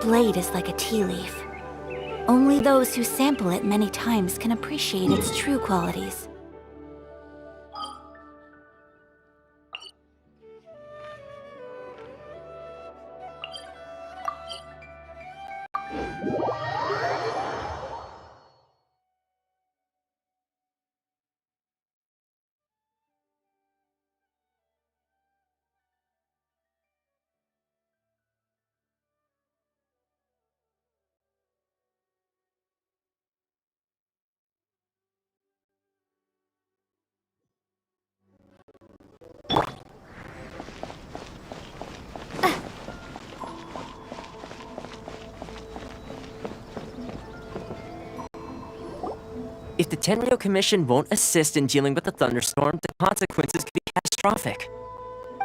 blade is like a tea leaf. Only those who sample it many times can appreciate its true qualities. If the Tenryo Commission won't assist in dealing with the thunderstorm, the consequences could be catastrophic.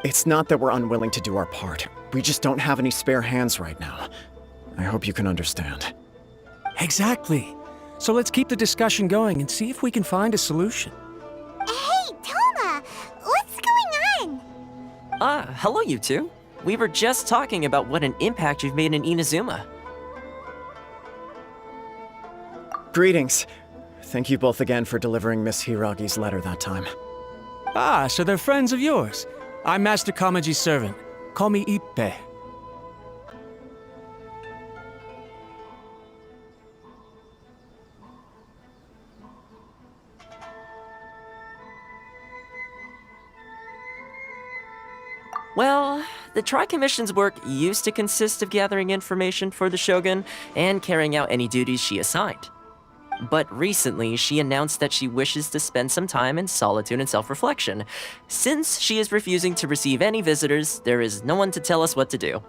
It's not that we're unwilling to do our part. We just don't have any spare hands right now. I hope you can understand. Exactly. So let's keep the discussion going and see if we can find a solution. Hey, Toma! What's going on? Hello you two. We were just talking about what an impact you've made in Inazuma. Greetings. Thank you both again for delivering Miss Hiragi's letter that time. Ah, so they're friends of yours. I'm Master Kamaji's servant. Call me Ippe. Well, the Tri-Commission's work used to consist of gathering information for the Shogun and carrying out any duties she assigned. But recently, she announced that she wishes to spend some time in solitude and self-reflection. Since she is refusing to receive any visitors, there is no one to tell us what to do.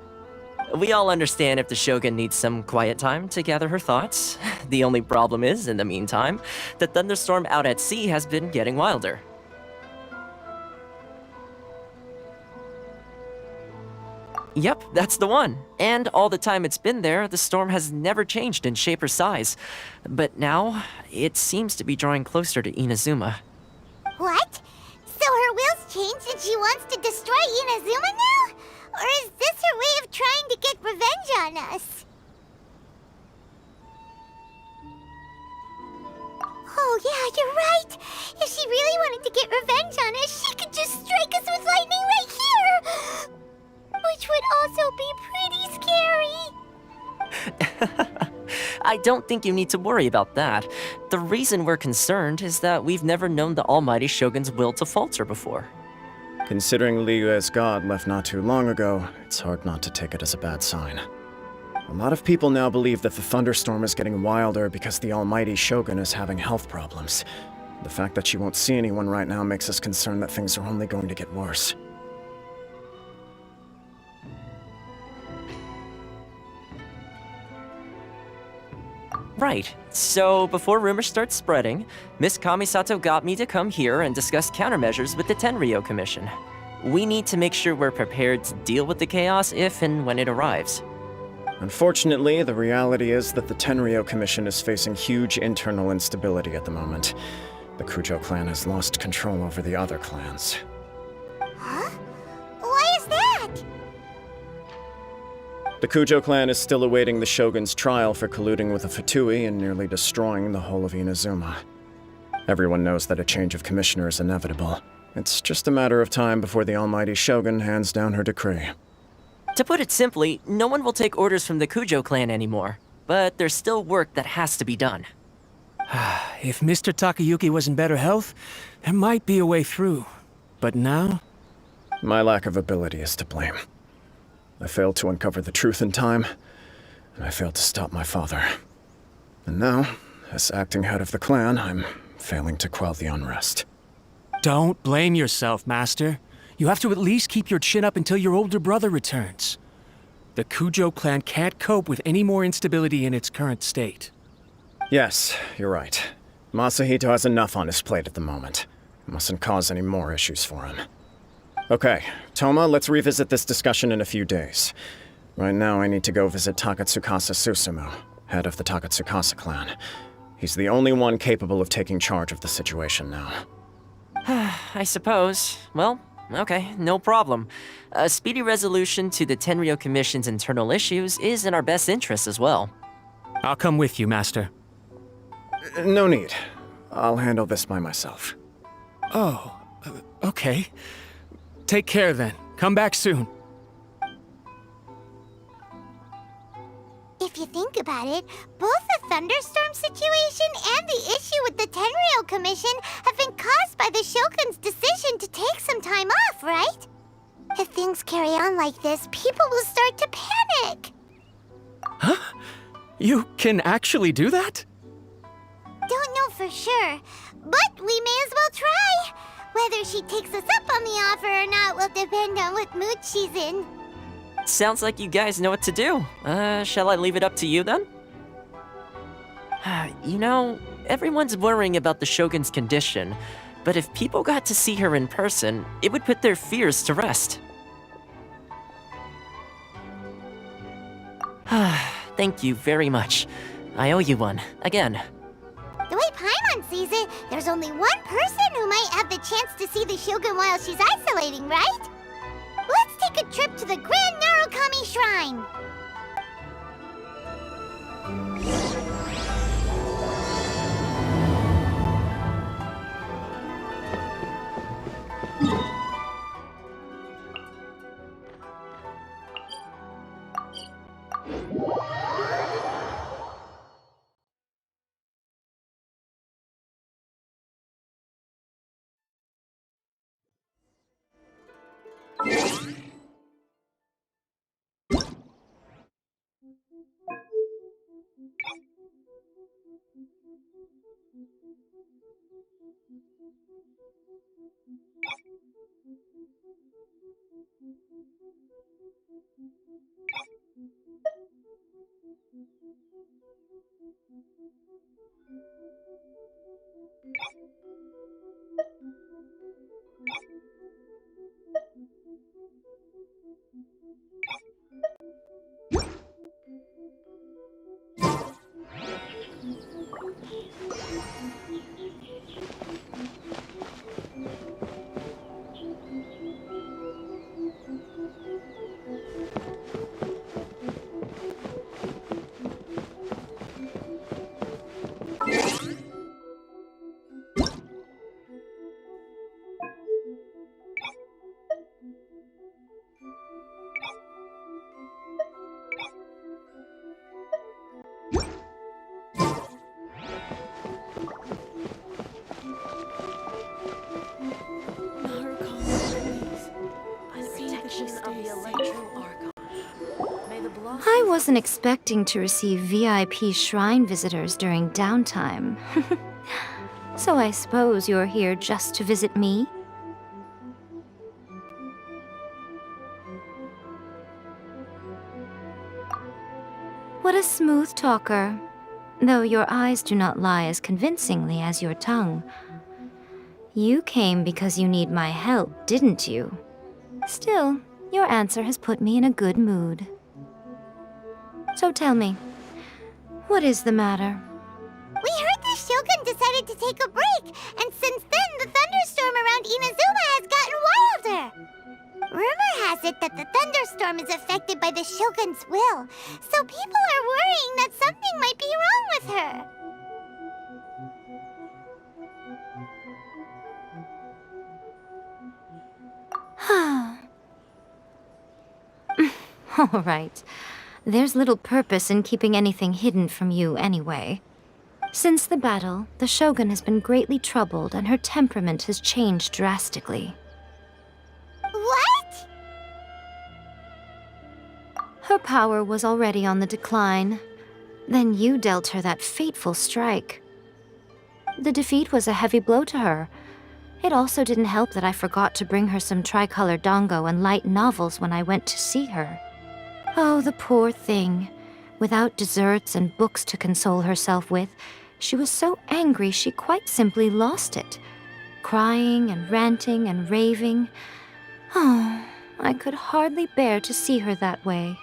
We all understand if the Shogun needs some quiet time to gather her thoughts. The only problem is, in the meantime, the thunderstorm out at sea has been getting wilder. Yep, that's the one. And all the time it's been there, the storm has never changed in shape or size. But now, it seems to be drawing closer to Inazuma. What? So her will's changed and she wants to destroy Inazuma now? Or is this her way of trying to get revenge on us? Oh yeah, you're right! If she really wanted to get revenge on us, she could just strike us with lightning right here! Which would also be pretty scary. I don't think you need to worry about that. The reason we're concerned is that we've never known the Almighty Shogun's will to falter before. Considering Liyue's god left not too long ago, it's hard not to take it as a bad sign. A lot of people now believe that the thunderstorm is getting wilder because the Almighty Shogun is having health problems. The fact that she won't see anyone right now makes us concerned that things are only going to get worse. Right. So, before rumors start spreading, Miss Kamisato got me to come here and discuss countermeasures with the Tenryo Commission. We need to make sure we're prepared to deal with the chaos if and when it arrives. Unfortunately, the reality is that the Tenryo Commission is facing huge internal instability at the moment. The Kujo clan has lost control over the other clans. Huh? Why is that? The Kujo clan is still awaiting the Shogun's trial for colluding with the Fatui and nearly destroying the whole of Inazuma. Everyone knows that a change of commissioner is inevitable. It's just a matter of time before the Almighty Shogun hands down her decree. To put it simply, no one will take orders from the Kujo clan anymore. But there's still work that has to be done. If Mr. Takayuki was in better health, there might be a way through. But now? My lack of ability is to blame. I failed to uncover the truth in time, and I failed to stop my father. And now, as acting head of the clan, I'm failing to quell the unrest. Don't blame yourself, Master. You have to at least keep your chin up until your older brother returns. The Kujo clan can't cope with any more instability in its current state. Yes, you're right. Masahito has enough on his plate at the moment. Mustn't cause any more issues for him. Okay, Toma, let's revisit this discussion in a few days. Right now, I need to go visit Takatsukasa Susumu, head of the Takatsukasa clan. He's the only one capable of taking charge of the situation now. I suppose. Well, Okay, no problem. A speedy resolution to the Tenryo Commission's internal issues is in our best interest as well. I'll come with you, Master. No need. I'll handle this by myself. Oh, okay. Take care then. Come back soon. If you think about it, both the thunderstorm situation and the issue with the Tenryo Commission have been caused by the Shogun's decision to take some time off, right? If things carry on like this, people will start to panic. You can actually do that? Don't know for sure, but we may as well try. Whether she takes us up on the offer or not will depend on what mood she's in. Sounds like you guys know what to do. Shall I leave it up to you then? You know, everyone's worrying about the Shogun's condition, but if people got to see her in person, it would put their fears to rest. Thank you very much. I owe you one, again. The way Paimon sees it, there's only one person who might have the chance to see the Shogun while she's isolating, right? Let's take a trip to the Grand Narukami Shrine! I wasn't expecting to receive VIP shrine visitors during downtime. So I suppose you're here just to visit me? What a smooth talker. Though your eyes do not lie as convincingly as your tongue. You came because you need my help, didn't you? Still, your answer has put me in a good mood. So tell me, what is the matter? We heard the Shogun decided to take a break, and since then the thunderstorm around Inazuma has gotten wilder. Rumor has it that the thunderstorm is affected by the Shogun's will, so people are worrying that something might be wrong with her. All right. There's little purpose in keeping anything hidden from you anyway. Since the battle, the Shogun has been greatly troubled and her temperament has changed drastically. What? Her power was already on the decline. Then you dealt her that fateful strike. The defeat was a heavy blow to her. It also didn't help that I forgot to bring her some tricolor dango and light novels when I went to see her. Oh, the poor thing. Without desserts and books to console herself with, she was so angry she quite simply lost it. Crying and ranting and raving. Oh, I could hardly bear to see her that way.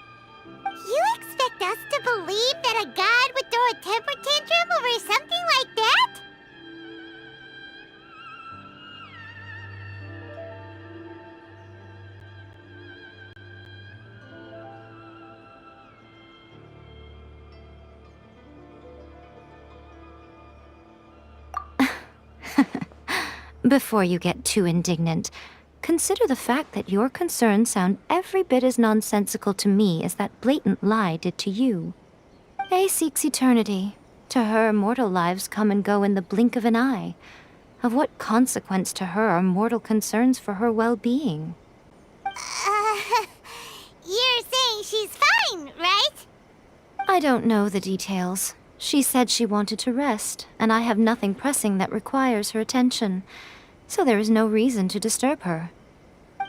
You expect us to believe that a god would throw a temper tantrum over something like that? Before you get too indignant, consider the fact that your concerns sound every bit as nonsensical to me as that blatant lie did to you. A seeks eternity. To her, mortal lives come and go in the blink of an eye. Of what consequence to her are mortal concerns for her well-being? You're saying she's fine, right? I don't know the details. She said she wanted to rest, and I have nothing pressing that requires her attention, so there is no reason to disturb her.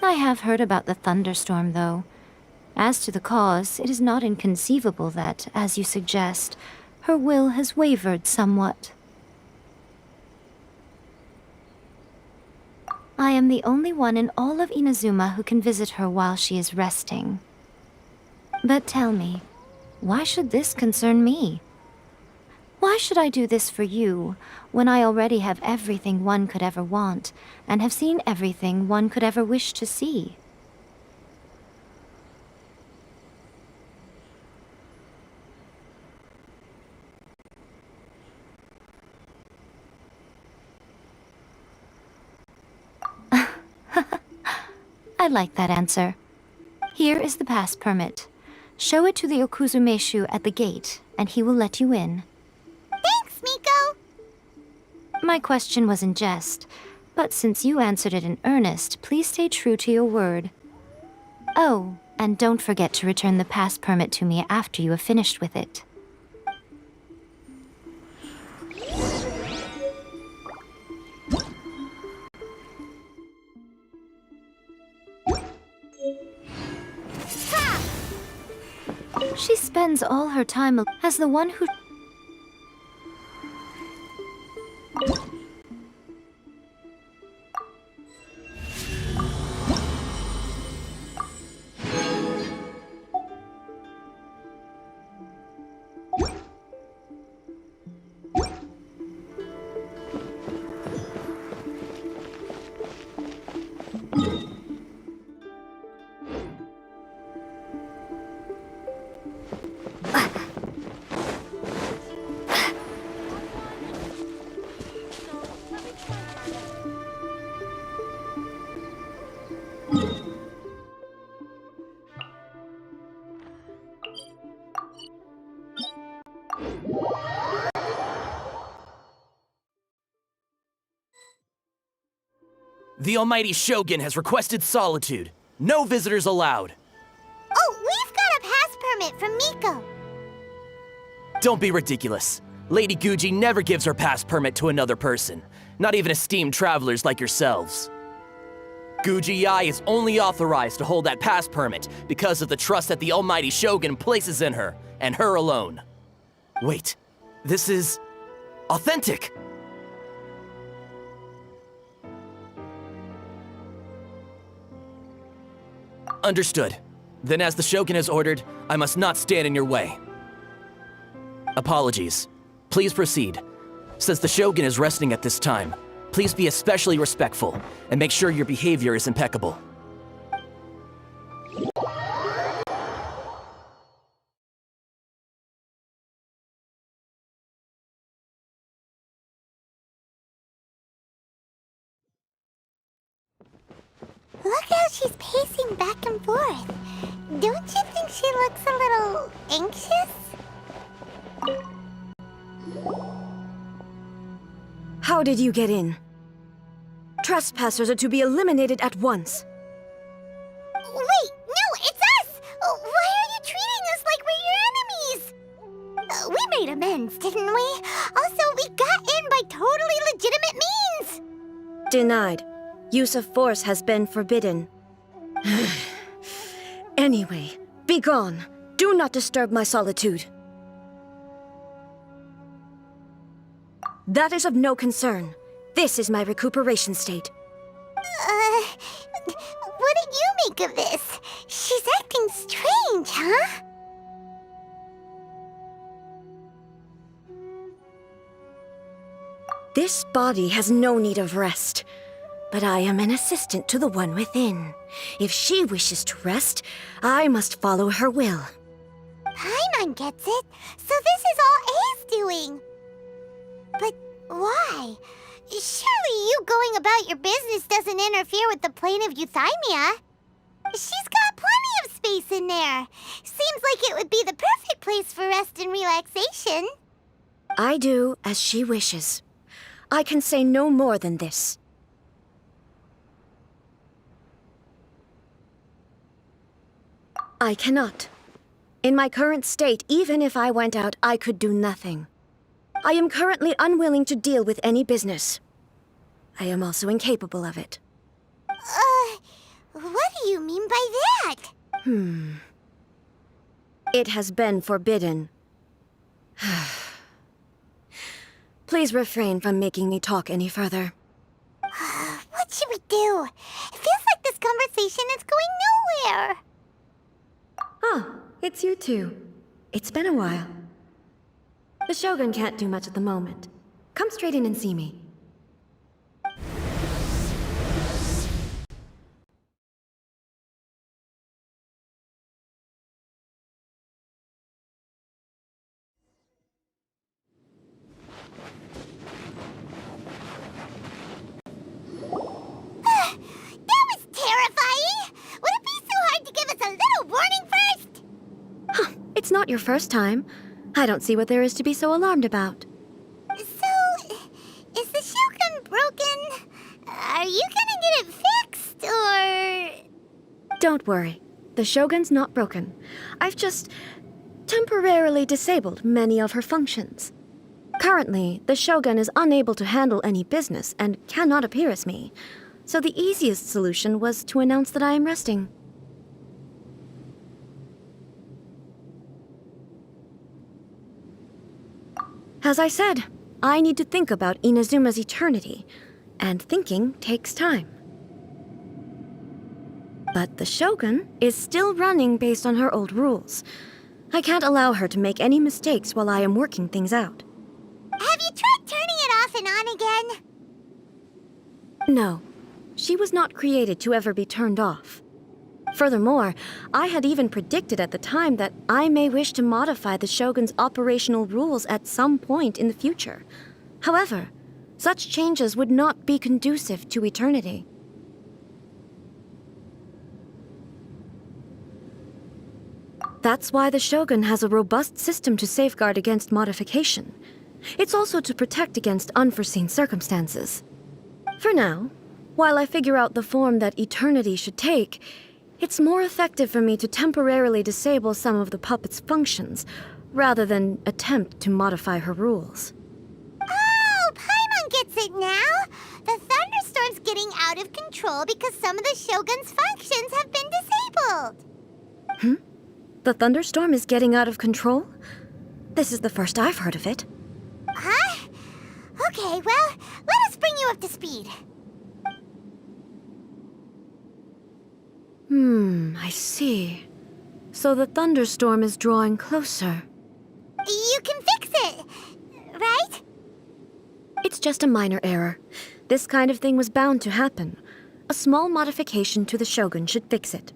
I have heard about the thunderstorm, though. As to the cause, it is not inconceivable that, as you suggest, her will has wavered somewhat. I am the only one in all of Inazuma who can visit her while she is resting. But tell me, why should this concern me? Why should I do this for you, when I already have everything one could ever want, and have seen everything one could ever wish to see? I like that answer. Here is the pass permit. Show it to the Okuzumeshu at the gate, and he will let you in. Thanks, Miko! My question was in jest, but since you answered it in earnest, please stay true to your word. Oh, and don't forget to return the pass permit to me after you have finished with it. She spends all her time as the one who... The Almighty Shogun has requested solitude. No visitors allowed. Oh, we've got a pass permit from Miko. Don't be ridiculous. Lady Guji never gives her pass permit to another person, not even esteemed travelers like yourselves. Guji Ai is only authorized to hold that pass permit because of the trust that the Almighty Shogun places in her, and her alone. Wait, this is... authentic! Understood. Then as the Shogun has ordered, I must not stand in your way. Apologies. Please proceed. Since the Shogun is resting at this time, please be especially respectful, and make sure your behavior is impeccable. Look how she's pacing back and forth. Don't you think she looks a little anxious? How did you get in? Trespassers are to be eliminated at once. Wait, no, it's us! Why are you treating us like we're your enemies? We made amends, didn't we? Also, we got in by totally legitimate means! Denied. Use of force has been forbidden. Anyway, be gone. Do not disturb my solitude. That is of no concern. This is my recuperation state. What do you make of this? She's acting strange, huh? This body has no need of rest. But I am an assistant to the one within. If she wishes to rest, I must follow her will. Paimon gets it. So this is all A's doing. But why? Surely you going about your business doesn't interfere with the plane of Euthymia. She's got plenty of space in there. Seems like it would be the perfect place for rest and relaxation. I do as she wishes. I can say no more than this. I cannot. In my current state, even if I went out, I could do nothing. I am currently unwilling to deal with any business. I am also incapable of it. What do you mean by that? It has been forbidden. Please refrain from making me talk any further. What should we do? It feels like this conversation is going nowhere. Oh, it's you two. It's been a while. The Shogun can't do much at the moment. Come straight in and see me. That was terrifying! Would it be so hard to give us a little warning first? It's not your first time. I don't see what there is to be so alarmed about. So, is the Shogun broken? Are you gonna get it fixed, or...? Don't worry. The Shogun's not broken. I've just temporarily disabled many of her functions. Currently, the Shogun is unable to handle any business and cannot appear as me. So the easiest solution was to announce that I am resting. As I said, I need to think about Inazuma's eternity, and thinking takes time. But the Shogun is still running based on her old rules. I can't allow her to make any mistakes while I am working things out. Have you tried turning it off and on again? No, she was not created to ever be turned off. Furthermore, I had even predicted at the time that I may wish to modify the Shogun's operational rules at some point in the future. However, such changes would not be conducive to eternity. That's why the Shogun has a robust system to safeguard against modification. It's also to protect against unforeseen circumstances. For now, while I figure out the form that eternity should take, it's more effective for me to temporarily disable some of the puppet's functions, rather than attempt to modify her rules. Oh, Paimon gets it now! The thunderstorm's getting out of control because some of the Shogun's functions have been disabled. The thunderstorm is getting out of control? This is the first I've heard of it. Huh? Okay, well, let us bring you up to speed. I see. So the thunderstorm is drawing closer. You can fix it, right? It's just a minor error. This kind of thing was bound to happen. A small modification to the Shogun should fix it.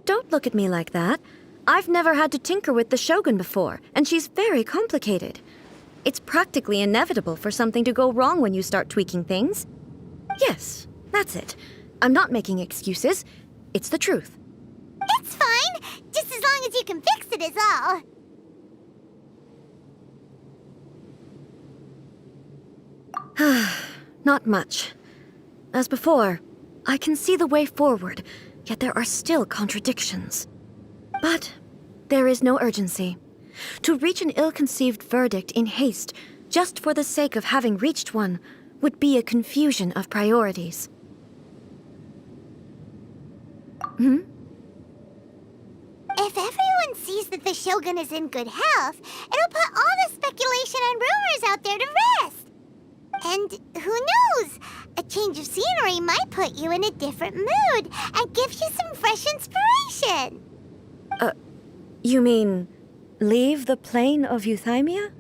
Don't look at me like that. I've never had to tinker with the Shogun before, and she's very complicated. It's practically inevitable for something to go wrong when you start tweaking things. Yes, that's it. I'm not making excuses. It's the truth. It's fine, just as long as you can fix it is all. Not much. As before, I can see the way forward, yet there are still contradictions. But there is no urgency. To reach an ill-conceived verdict in haste, just for the sake of having reached one, would be a confusion of priorities. If everyone sees that the Shogun is in good health, it'll put all the speculation and rumors out there to rest. And who knows? A change of scenery might put you in a different mood and give you some fresh inspiration. You mean, leave the plane of Euthymia?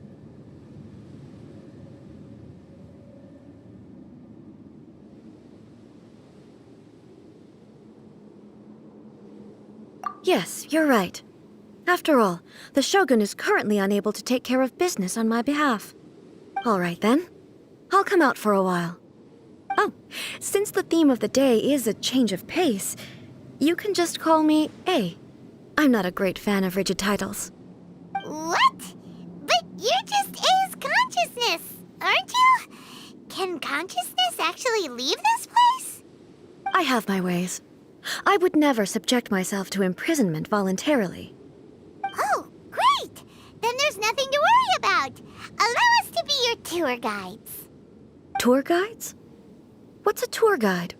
Yes, you're right. After all, the Shogun is currently unable to take care of business on my behalf. All right then. I'll come out for a while. Oh, since the theme of the day is a change of pace, you can just call me A. I'm not a great fan of rigid titles. What? But you're just A's consciousness, aren't you? Can consciousness actually leave this place? I have my ways. I would never subject myself to imprisonment voluntarily. Oh, great! Then there's nothing to worry about. Allow us to be your tour guides. Tour guides? What's a tour guide?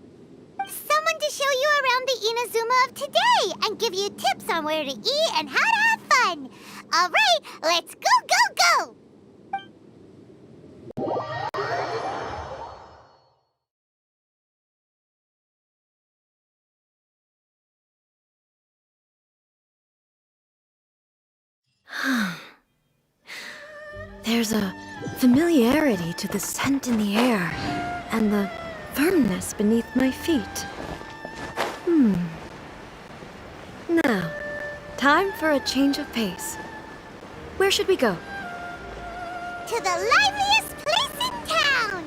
Someone to show you around the Inazuma of today and give you tips on where to eat and how to have fun. All right, let's go, go, go! There's a familiarity to the scent in the air and the firmness beneath my feet. Now, time for a change of pace. Where should we go? To the liveliest place in town!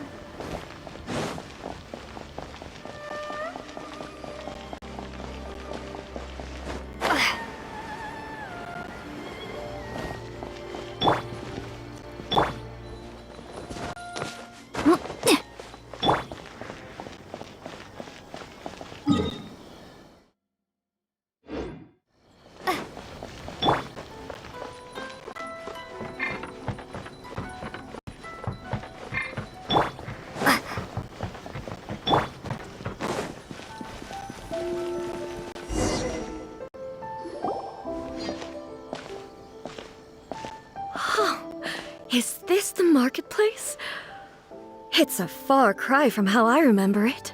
Is this the marketplace? It's a far cry from how I remember it.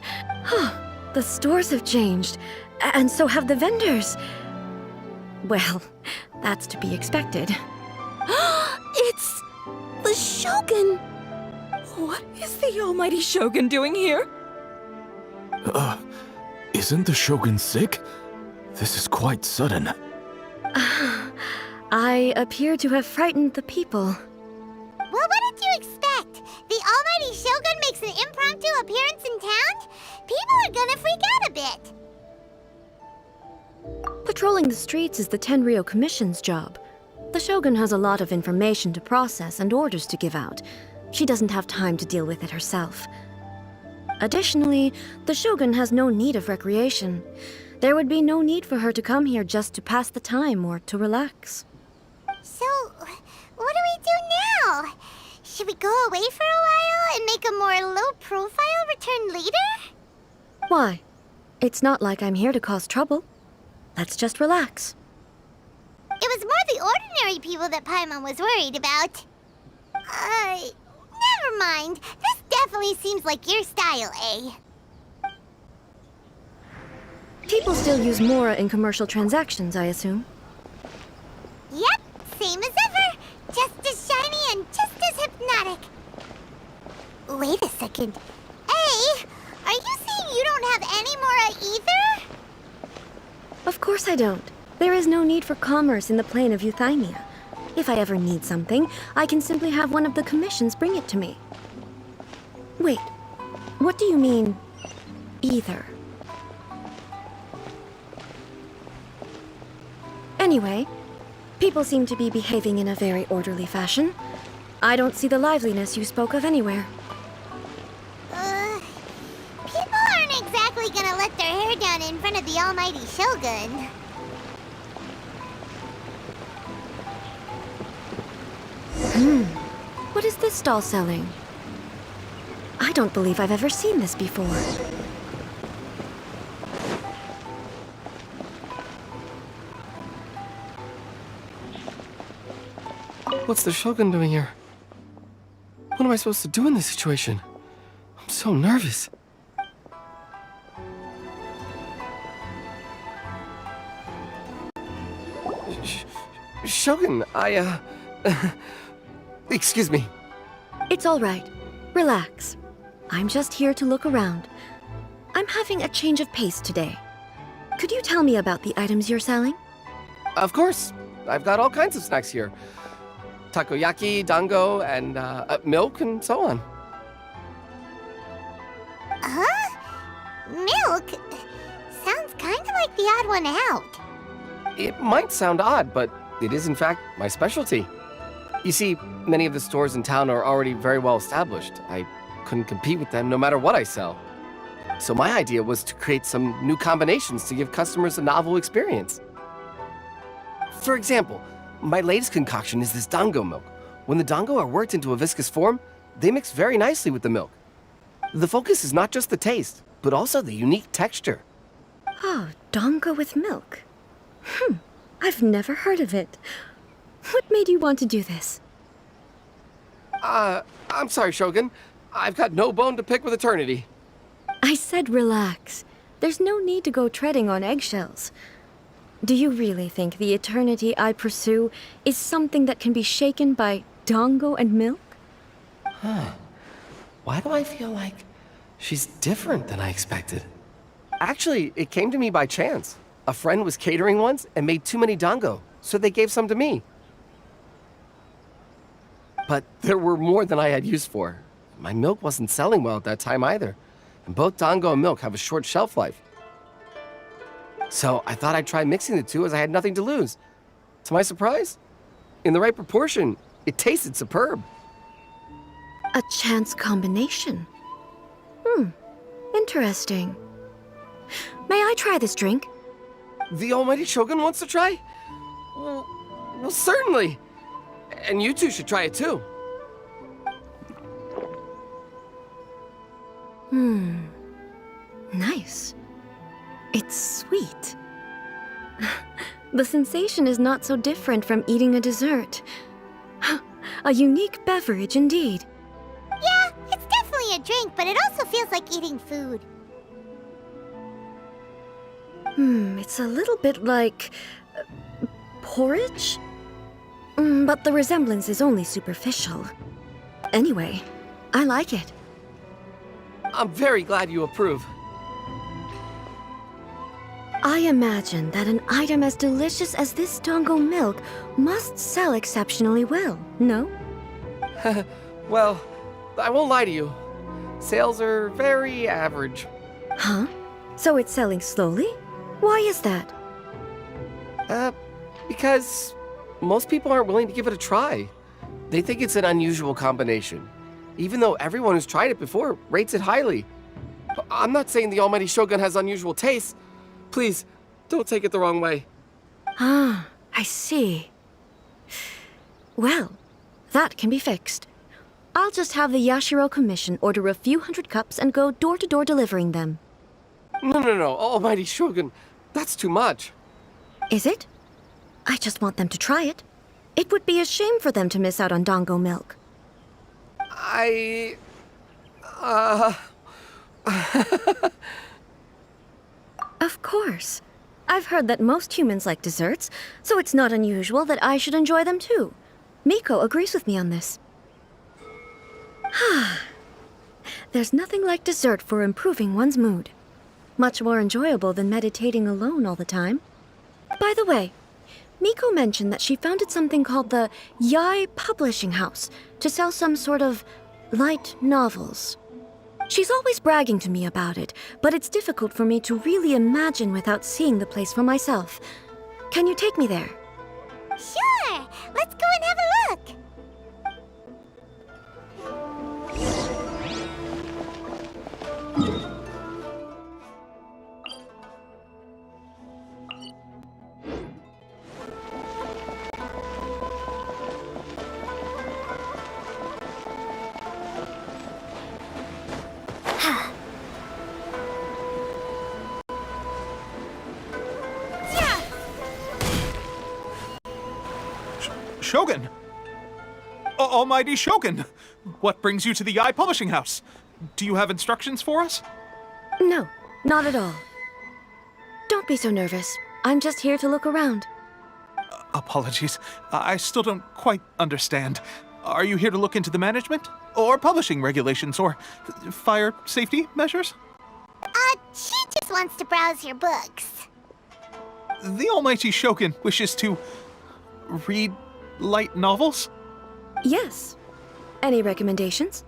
The stores have changed, and so have the vendors. Well, that's to be expected. It's the Shogun! What is the almighty Shogun doing here? Isn't the Shogun sick? This is quite sudden. I appear to have frightened the people. Well, what did you expect? The almighty Shogun makes an impromptu appearance in town? People are gonna freak out a bit. Patrolling the streets is the Tenryou Commission's job. The Shogun has a lot of information to process and orders to give out. She doesn't have time to deal with it herself. Additionally, the Shogun has no need of recreation. There would be no need for her to come here just to pass the time or to relax. So, what do we do now? Should we go away for a while and make a more low-profile return later? Why? It's not like I'm here to cause trouble. Let's just relax. It was more the ordinary people that Paimon was worried about. Never mind. This definitely seems like your style, eh? People still use Mora in commercial transactions, I assume. Yep, same as ever. Just as shiny and just as hypnotic. Wait a second. Hey, are you saying you don't have any Mora either? Of course I don't. There is no need for commerce in the plane of Euthymia. If I ever need something, I can simply have one of the commissions bring it to me. Wait, what do you mean, either? Anyway, people seem to be behaving in a very orderly fashion. I don't see the liveliness you spoke of anywhere. People aren't exactly gonna let their hair down in front of the almighty Shogun. What is this stall selling? I don't believe I've ever seen this before. What's the Shogun doing here? What am I supposed to do in this situation? I'm so nervous. Shogun, excuse me. It's all right. Relax. I'm just here to look around. I'm having a change of pace today. Could you tell me about the items you're selling? Of course. I've got all kinds of snacks here. Takoyaki, dango, and milk, and so on. Huh? Milk? Sounds kind of like the odd one out. It might sound odd, but it is in fact my specialty. You see, many of the stores in town are already very well established. I couldn't compete with them no matter what I sell. So my idea was to create some new combinations to give customers a novel experience. For example, my latest concoction is this dango milk. When the dango are worked into a viscous form, they mix very nicely with the milk. The focus is not just the taste, but also the unique texture. Oh, dango with milk. I've never heard of it. What made you want to do this? I'm sorry, Shogun. I've got no bone to pick with eternity. I said relax. There's no need to go treading on eggshells. Do you really think the eternity I pursue is something that can be shaken by dango and milk? Why do I feel like she's different than I expected? Actually, it came to me by chance. A friend was catering once and made too many dango, so they gave some to me. But there were more than I had use for. My milk wasn't selling well at that time either, and both dango and milk have a short shelf life. So I thought I'd try mixing the two as I had nothing to lose. To my surprise, in the right proportion, it tasted superb. A chance combination. Interesting. May I try this drink? The almighty Shogun wants to try? Well, certainly. And you two should try it too. Nice. It's sweet. The sensation is not so different from eating a dessert. A unique beverage indeed. Yeah, it's definitely a drink, but it also feels like eating food. It's a little bit like porridge? But the resemblance is only superficial. Anyway, I like it. I'm very glad you approve. I imagine that an item as delicious as this dango milk must sell exceptionally well, no? Well, I won't lie to you. Sales are very average. Huh? So it's selling slowly? Why is that? Because most people aren't willing to give it a try. They think it's an unusual combination, even though everyone who's tried it before rates it highly. I'm not saying the almighty Shogun has unusual tastes. Please, don't take it the wrong way. Ah, I see. Well, that can be fixed. I'll just have the Yashiro Commission order a few hundred cups and go door-to-door delivering them. No, almighty Shogun. That's too much. Is it? I just want them to try it. It would be a shame for them to miss out on dango milk. Of course. I've heard that most humans like desserts, so it's not unusual that I should enjoy them too. Miko agrees with me on this. There's nothing like dessert for improving one's mood. Much more enjoyable than meditating alone all the time. By the way, Miko mentioned that she founded something called the Yai Publishing House to sell some sort of light novels. She's always bragging to me about it, but it's difficult for me to really imagine without seeing the place for myself. Can you take me there? Sure! Let's go and have a look! Shogun! Almighty Shogun! What brings you to the Yai Publishing House? Do you have instructions for us? No, not at all. Don't be so nervous. I'm just here to look around. Apologies. I still don't quite understand. Are you here to look into the management? Or publishing regulations? Or fire safety measures? She just wants to browse your books. The Almighty Shogun wishes to read light novels? Yes. Any recommendations?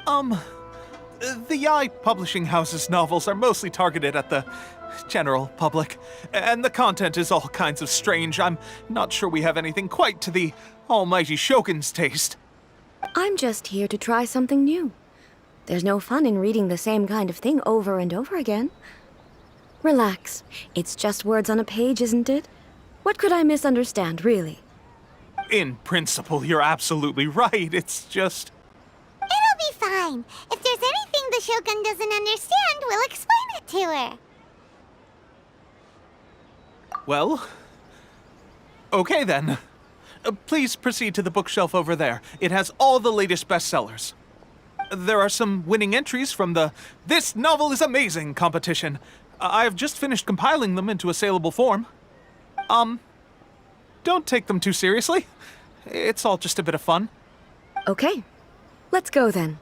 The Yai Publishing House's novels are mostly targeted at the general public, and the content is all kinds of strange. I'm not sure we have anything quite to the almighty Shogun's taste. I'm just here to try something new. There's no fun in reading the same kind of thing over and over again. Relax. It's just words on a page, isn't it? What could I misunderstand, really? In principle, you're absolutely right. It's just... It'll be fine. If there's anything the Shogun doesn't understand, we'll explain it to her. Well... Okay then. Please proceed to the bookshelf over there. It has all the latest bestsellers. There are some winning entries from the This Novel is Amazing competition. I've just finished compiling them into a saleable form. Don't take them too seriously. It's all just a bit of fun. Okay. Let's go then.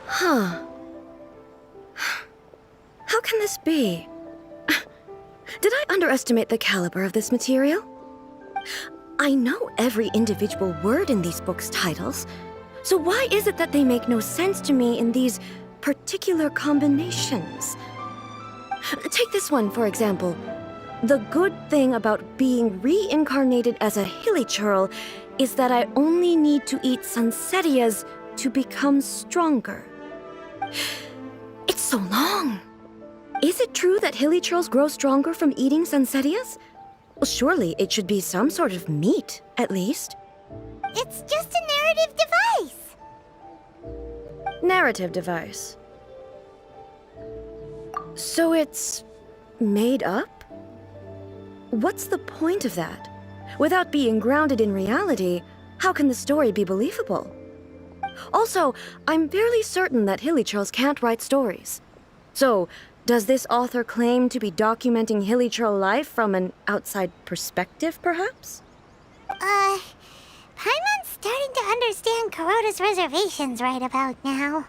Huh. How can this be? Did I underestimate the caliber of this material? I know every individual word in these books' titles, so why is it that they make no sense to me in these particular combinations? Take this one, for example. The good thing about being reincarnated as a hilichurl is that I only need to eat Sansetias to become stronger. It's so long. Is it true that hilichurls grow stronger from eating Sansetias? Well, surely it should be some sort of meat, at least. It's just a narrative device. Narrative device. So it's made up? What's the point of that? Without being grounded in reality, how can the story be believable? Also, I'm fairly certain that hilichurls can't write stories. So, does this author claim to be documenting hilichurl life from an outside perspective, perhaps? Paimon's starting to understand Kuroda's reservations right about now.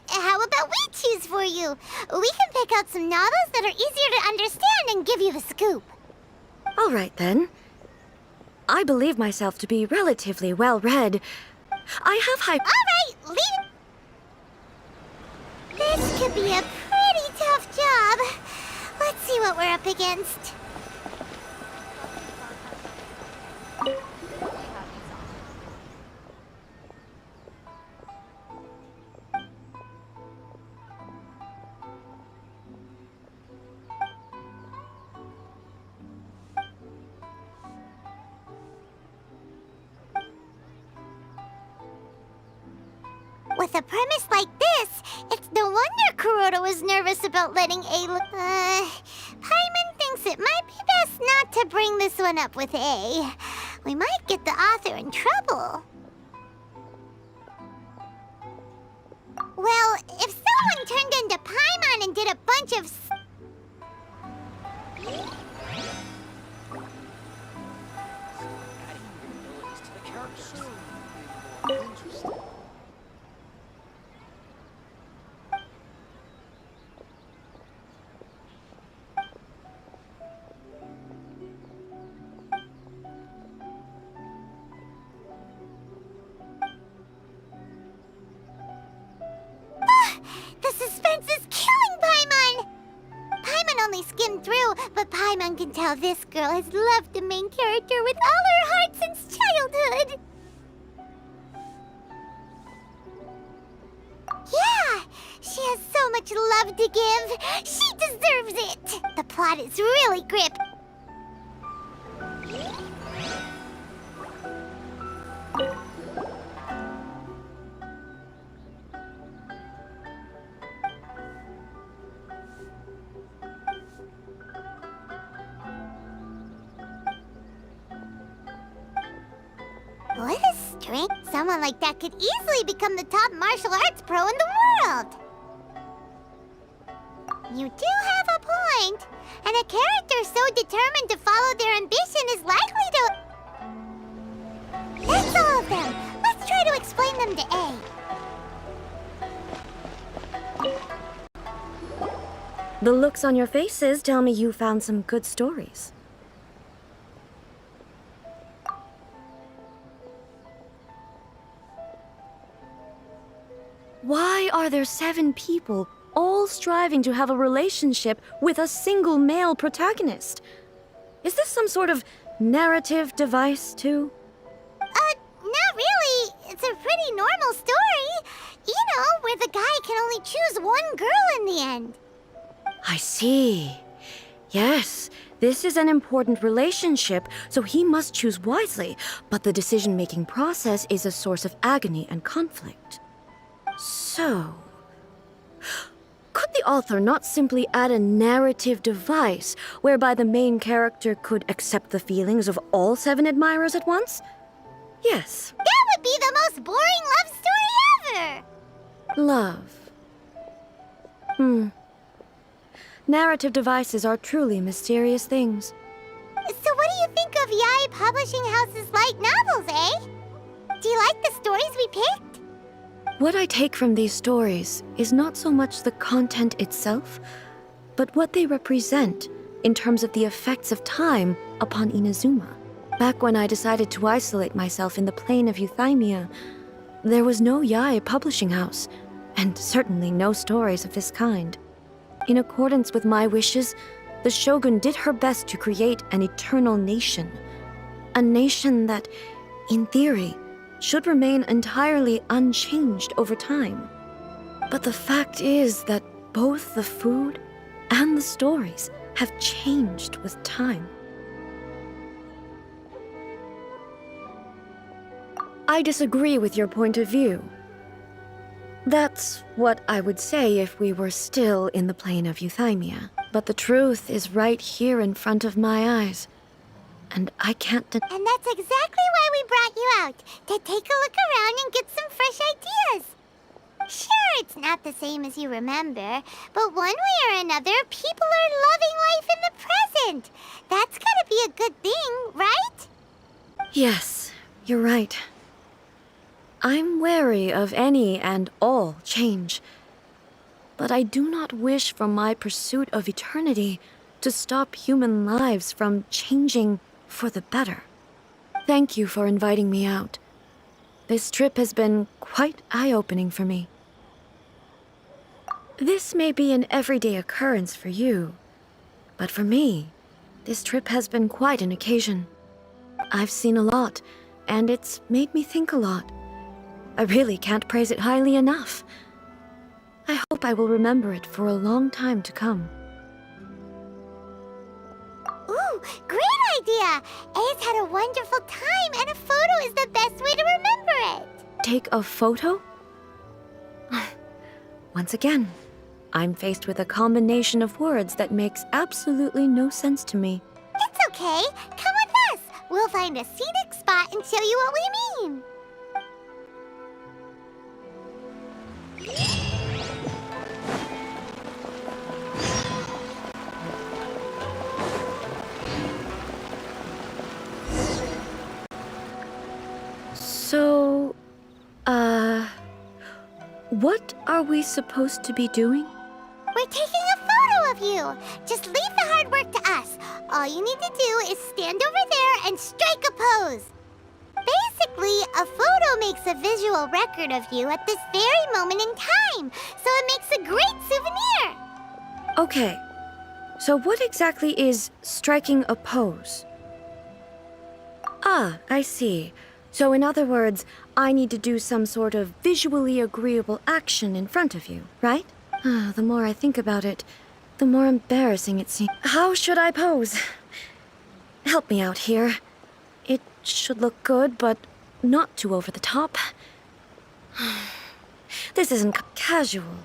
How about we choose for you? We can pick out some novels that are easier to understand and give you the scoop. All right, then. I believe myself to be relatively well-read. I have All right, leave it. This could be a pretty tough job. Let's see what we're up against. With a premise like this, it's no wonder Kuroda was nervous about letting A... Paimon thinks it might be best not to bring this one up with A. We might get the author in trouble. Well, if someone turned into Paimon and did a bunch of... The suspense is killing Paimon! Paimon only skimmed through, but Paimon can tell this girl has loved the main character with all her heart since childhood. Yeah, she has so much love to give. She deserves it. The plot is really gripping. What a strength. Someone like that could easily become the top martial arts pro in the world. You do have a point. And a character so determined to follow their ambition is likely to... That's all of them. Let's try to explain them to A. The looks on your faces tell me you found some good stories. Why are there 7 people all striving to have a relationship with a single male protagonist? Is this some sort of narrative device, too? Not really. It's a pretty normal story. You know, where the guy can only choose one girl in the end. I see. Yes, this is an important relationship, so he must choose wisely, but the decision-making process is a source of agony and conflict. So, could the author not simply add a narrative device whereby the main character could accept the feelings of all 7 admirers at once? Yes. That would be the most boring love story ever! Love. Narrative devices are truly mysterious things. So what do you think of Yae Publishing House's light novels, eh? Do you like the stories we picked? What I take from these stories is not so much the content itself, but what they represent in terms of the effects of time upon Inazuma. Back when I decided to isolate myself in the plane of Euthymia, there was no Yae Publishing House, and certainly no stories of this kind. In accordance with my wishes, the Shogun did her best to create an eternal nation. A nation that, in theory, should remain entirely unchanged over time. But the fact is that both the food and the stories have changed with time. I disagree with your point of view. That's what I would say if we were still in the plane of Euthymia. But the truth is right here in front of my eyes. And I can't And that's exactly why we brought you out, to take a look around and get some fresh ideas. Sure, it's not the same as you remember, but one way or another, people are loving life in the present. That's gotta be a good thing, right? Yes, you're right. I'm wary of any and all change. But I do not wish for my pursuit of eternity to stop human lives from changing for the better. Thank you for inviting me out. This trip has been quite eye-opening for me. This may be an everyday occurrence for you, but for me, this trip has been quite an occasion. I've seen a lot, and it's made me think a lot. I really can't praise it highly enough. I hope I will remember it for a long time to come. Ooh, great idea! Ace had a wonderful time, and a photo is the best way to remember it. Take a photo? Once again, I'm faced with a combination of words that makes absolutely no sense to me. It's okay. Come with us. We'll find a scenic spot and show you what we mean. So, what are we supposed to be doing? We're taking a photo of you. Just leave the hard work to us. All you need to do is stand over there and strike a pose. Basically, a photo makes a visual record of you at this very moment in time, so it makes a great souvenir. Okay, so what exactly is striking a pose? Ah, I see. So in other words, I need to do some sort of visually agreeable action in front of you, right? The more I think about it, the more embarrassing it seems. How should I pose? Help me out here. It should look good, but not too over the top. This isn't casual.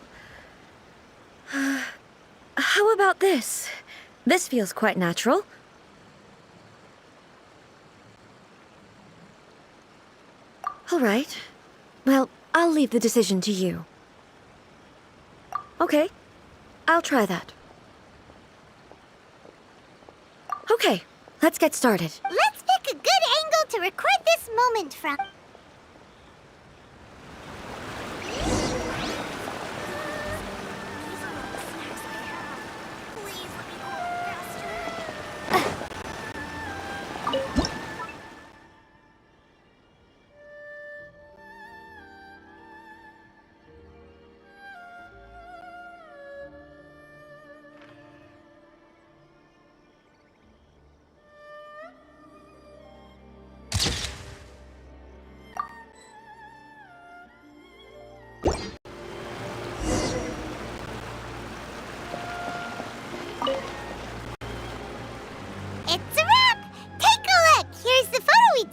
How about this? This feels quite natural. All right. Well, I'll leave the decision to you. Okay. I'll try that. Okay, let's get started. Let's pick a good angle to record this moment from.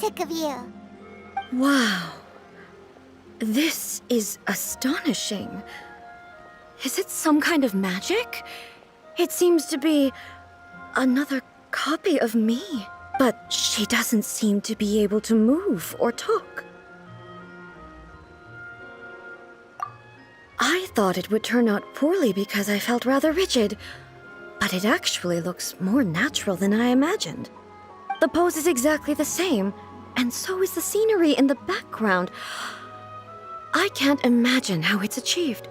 took of you. Wow. This is astonishing. Is it some kind of magic? It seems to be another copy of me. But she doesn't seem to be able to move or talk. I thought it would turn out poorly because I felt rather rigid, but it actually looks more natural than I imagined. The pose is exactly the same, and so is the scenery in the background. I can't imagine how it's achieved.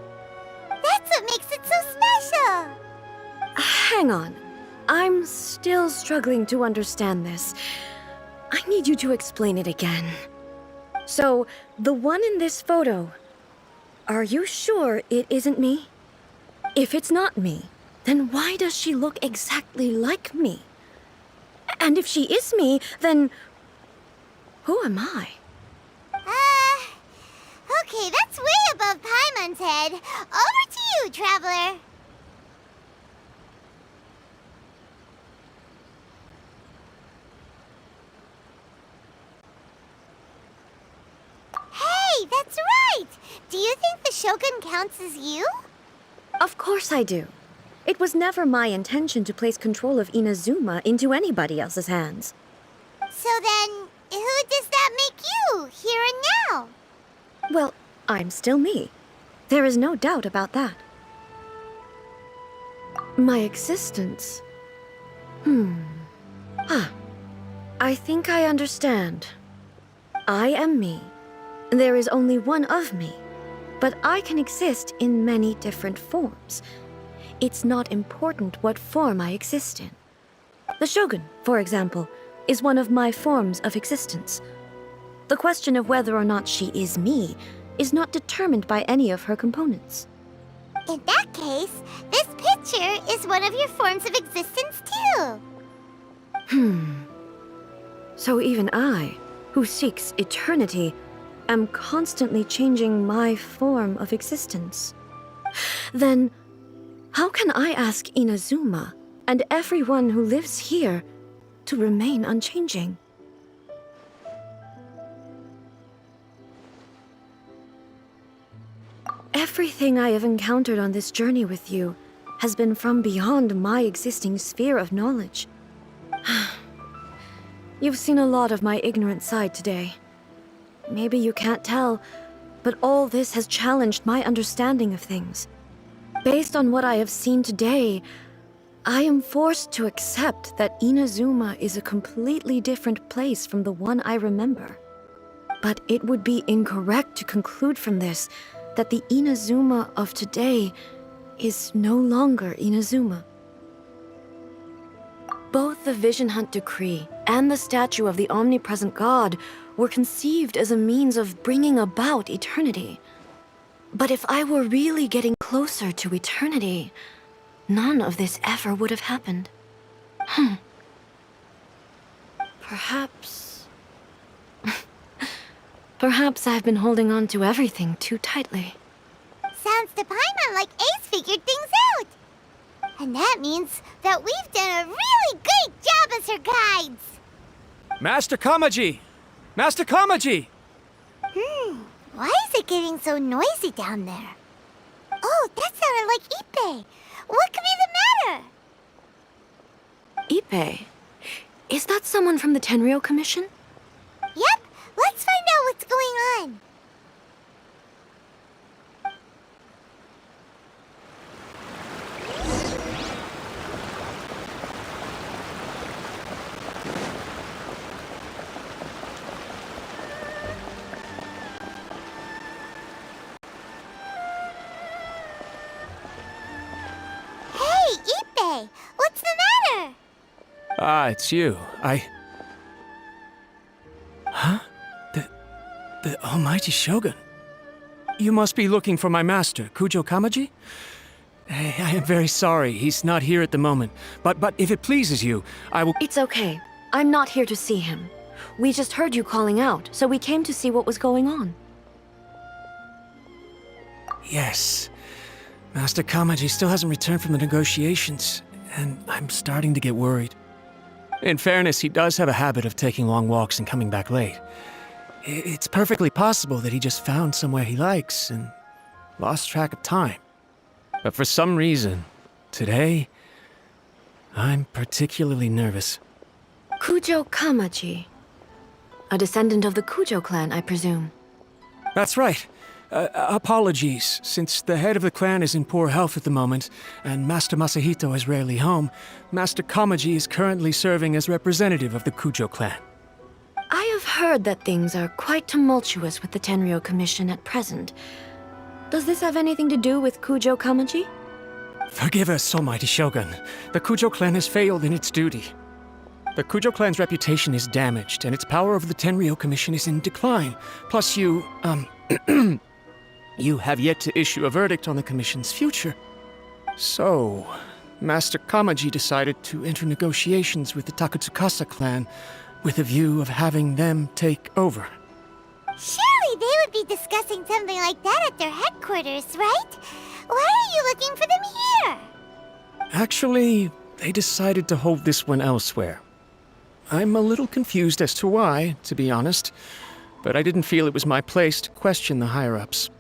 That's what makes it so special! Hang on. I'm still struggling to understand this. I need you to explain it again. So, the one in this photo, are you sure it isn't me? If it's not me, then why does she look exactly like me? And if she is me, then who am I? Okay, that's way above Paimon's head. Over to you, Traveler. Hey, that's right! Do you think the Shogun counts as you? Of course I do. It was never my intention to place control of Inazuma into anybody else's hands. So then, who does that make you, here and now? Well, I'm still me. There is no doubt about that. My existence? I think I understand. I am me. There is only one of me, but I can exist in many different forms. It's not important what form I exist in. The Shogun, for example, is one of my forms of existence. The question of whether or not she is me is not determined by any of her components. In that case, this picture is one of your forms of existence too. So even I, who seeks eternity, am constantly changing my form of existence. Then, how can I ask Inazuma and everyone who lives here to remain unchanging? Everything I have encountered on this journey with you has been from beyond my existing sphere of knowledge. You've seen a lot of my ignorant side today. Maybe you can't tell, but all this has challenged my understanding of things. Based on what I have seen today, I am forced to accept that Inazuma is a completely different place from the one I remember. But it would be incorrect to conclude from this that the Inazuma of today is no longer Inazuma. Both the Vision Hunt Decree and the statue of the omnipresent God were conceived as a means of bringing about eternity. But if I were really getting closer to eternity, none of this ever would have happened. Perhaps... Perhaps I've been holding on to everything too tightly. Sounds to Paimon like Ace figured things out. And that means that we've done a really great job as her guides. Master Kamaji! Master Kamaji! Why is it getting so noisy down there? Oh, that sounded like Ippei. What could be the matter? Ippei? Is that someone from the Tenryou Commission? Yep, let's find out what's going on. Hey, Ippei, what's the matter? Ah, it's you. Huh? The Almighty Shogun. You must be looking for my master, Kujo Kamaji? I am very sorry, he's not here at the moment. But if it pleases you, I will... It's okay. I'm not here to see him. We just heard you calling out, so we came to see what was going on. Yes. Master Kamaji still hasn't returned from the negotiations, and I'm starting to get worried. In fairness, he does have a habit of taking long walks and coming back late. It's perfectly possible that he just found somewhere he likes and lost track of time. But for some reason, today, I'm particularly nervous. Kujo Kamaji. A descendant of the Kujo clan, I presume. That's right. Apologies, since the head of the clan is in poor health at the moment, and Master Masahito is rarely home, Master Kamaji is currently serving as representative of the Kujo clan. I have heard that things are quite tumultuous with the Tenryo Commission at present. Does this have anything to do with Kujo Kamaji? Forgive us, almighty Shogun. The Kujo clan has failed in its duty. The Kujo clan's reputation is damaged, and its power over the Tenryo Commission is in decline. Plus you have yet to issue a verdict on the Commission's future. So, Master Kamaji decided to enter negotiations with the Takatsukasa clan with a view of having them take over. Surely they would be discussing something like that at their headquarters, right? Why are you looking for them here? Actually, they decided to hold this one elsewhere. I'm a little confused as to why, to be honest, but I didn't feel it was my place to question the higher-ups.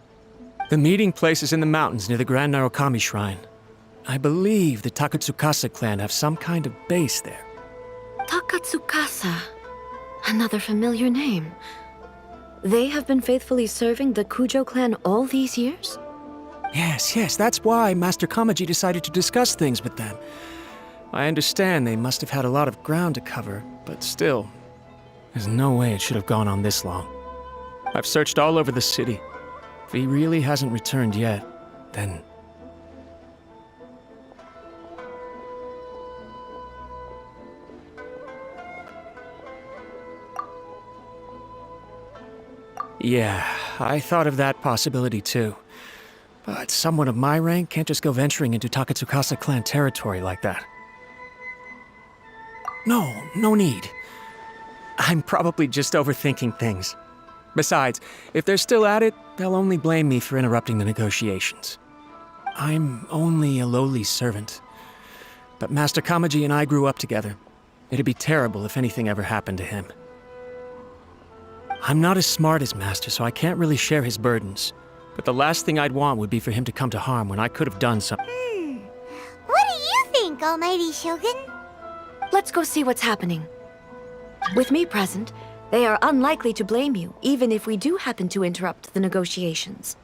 The meeting place is in the mountains near the Grand Narukami Shrine. I believe the Takatsukasa clan have some kind of base there. Takatsukasa. Another familiar name. They have been faithfully serving the Kujo clan all these years? Yes, that's why Master Kamaji decided to discuss things with them. I understand they must have had a lot of ground to cover, but still, there's no way it should have gone on this long. I've searched all over the city. If he really hasn't returned yet, then... Yeah, I thought of that possibility too. But someone of my rank can't just go venturing into Takatsukasa clan territory like that. No need. I'm probably just overthinking things. Besides, if they're still at it, they'll only blame me for interrupting the negotiations. I'm only a lowly servant. But Master Kamaji and I grew up together. It'd be terrible if anything ever happened to him. I'm not as smart as Master, so I can't really share his burdens. But the last thing I'd want would be for him to come to harm when I could have done something. What do you think, Almighty Shogun? Let's go see what's happening. With me present, they are unlikely to blame you, even if we do happen to interrupt the negotiations.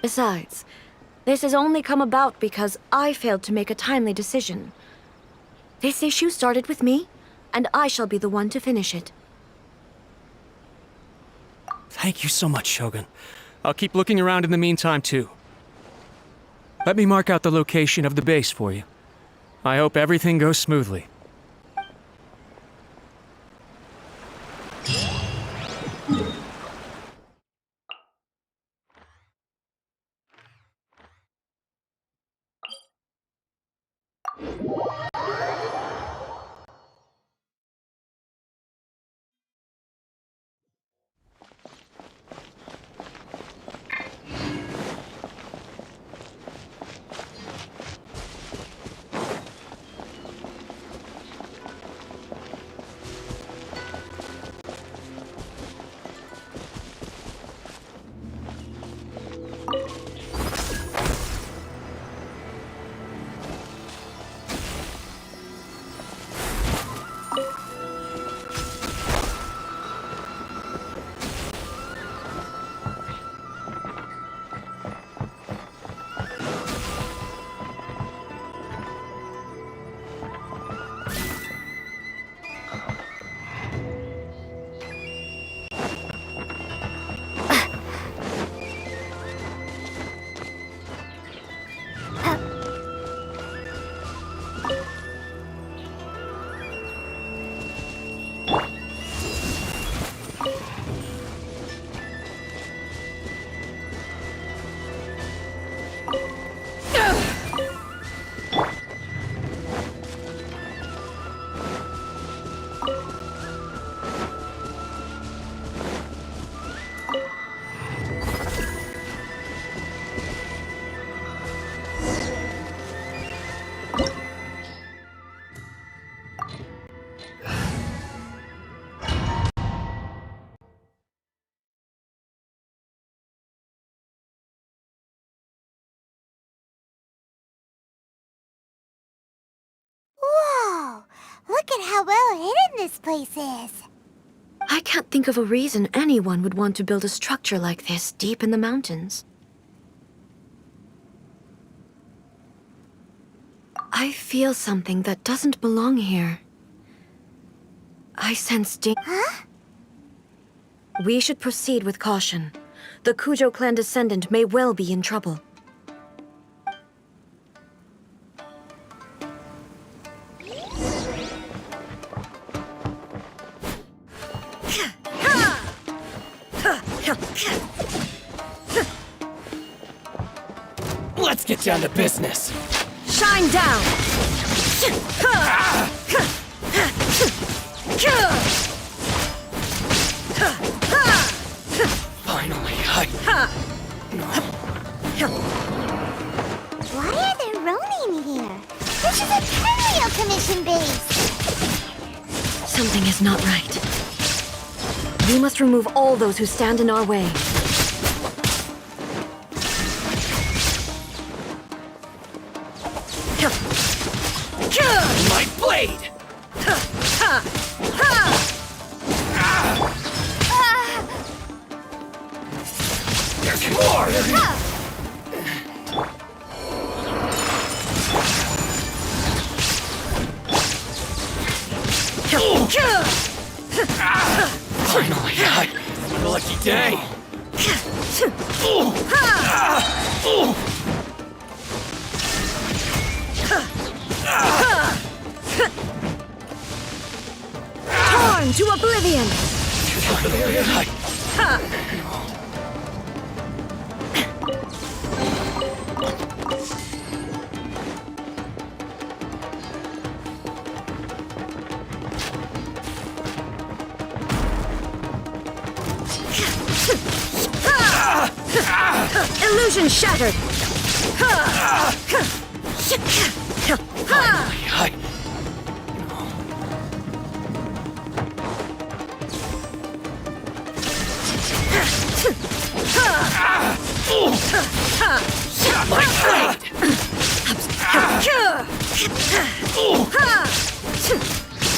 Besides, this has only come about because I failed to make a timely decision. This issue started with me, and I shall be the one to finish it. Thank you so much, Shogun. I'll keep looking around in the meantime, too. Let me mark out the location of the base for you. I hope everything goes smoothly. Look at how well hidden this place is. I can't think of a reason anyone would want to build a structure like this deep in the mountains. I feel something that doesn't belong here. I sense Huh? We should proceed with caution. The Kujo clan descendant may well be in trouble. Let's get down to business. Shine down! Finally, Why are there Ronin here? This is a Curio Commission base. Something is not right. We must remove all those who stand in our way. my blade! There's more! Finally, what a lucky day! Torn to oblivion! Illusion shattered! My blade!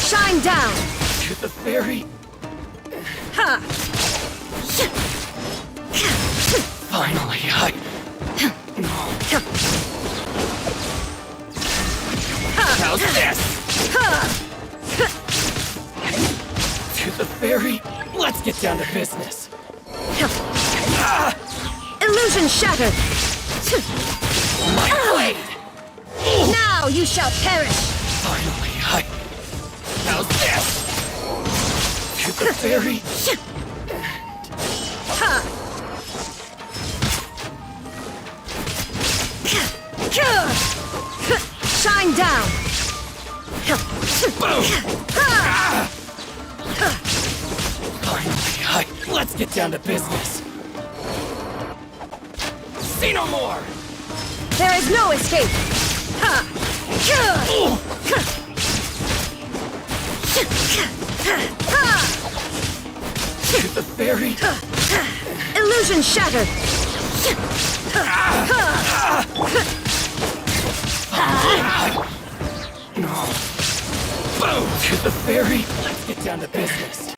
Shine down! To the fairy! Finally, how's this? To the fairy? Let's get down to business. Illusion shattered! My blade! Now you shall perish! Finally, how's this? To the fairy? Shine down! Boom! Finally, let's get down to business. See no more! There is no escape! To the fairy? Illusion shattered! No. Boom! To the fairy? Let's get down to business.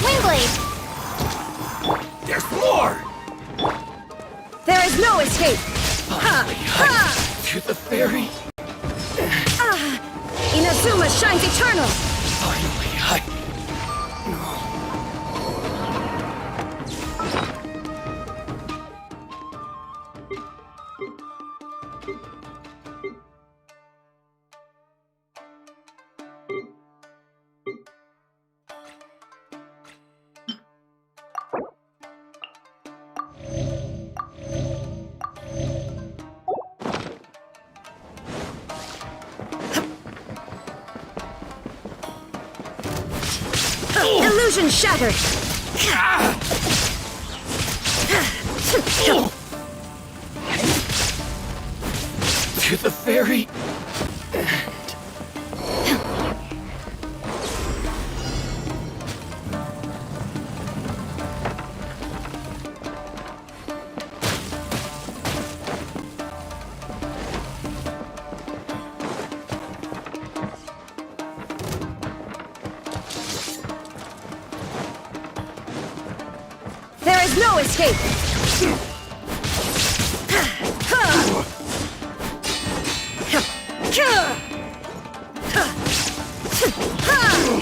Windblade! There's more! There is no escape! Finally, to the fairy? Inazuma shines eternal! Finally, Illusion shattered! to the fairy? There's no escape!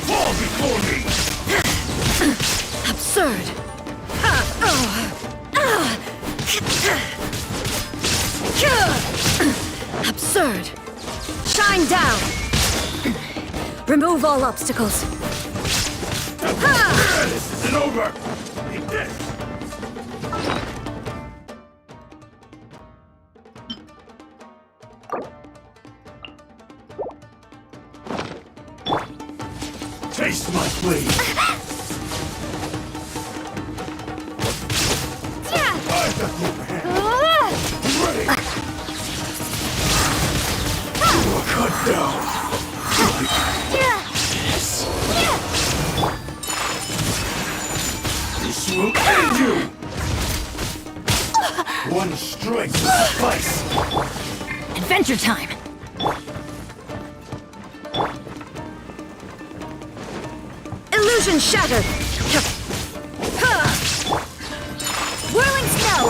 Fall before me! Absurd! Absurd! Shine down! Remove all obstacles. This isn't over! Eat this! Taste my blade! I've got the upper hand! Ready! Cut down! This will end you! One strike will suffice! Adventure time! Illusion shattered! Whirling snow!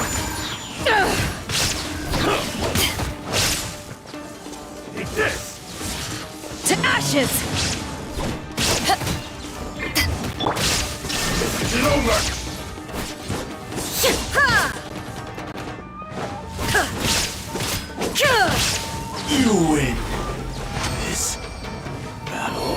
Take this! To ashes! This isn't over! You win this battle.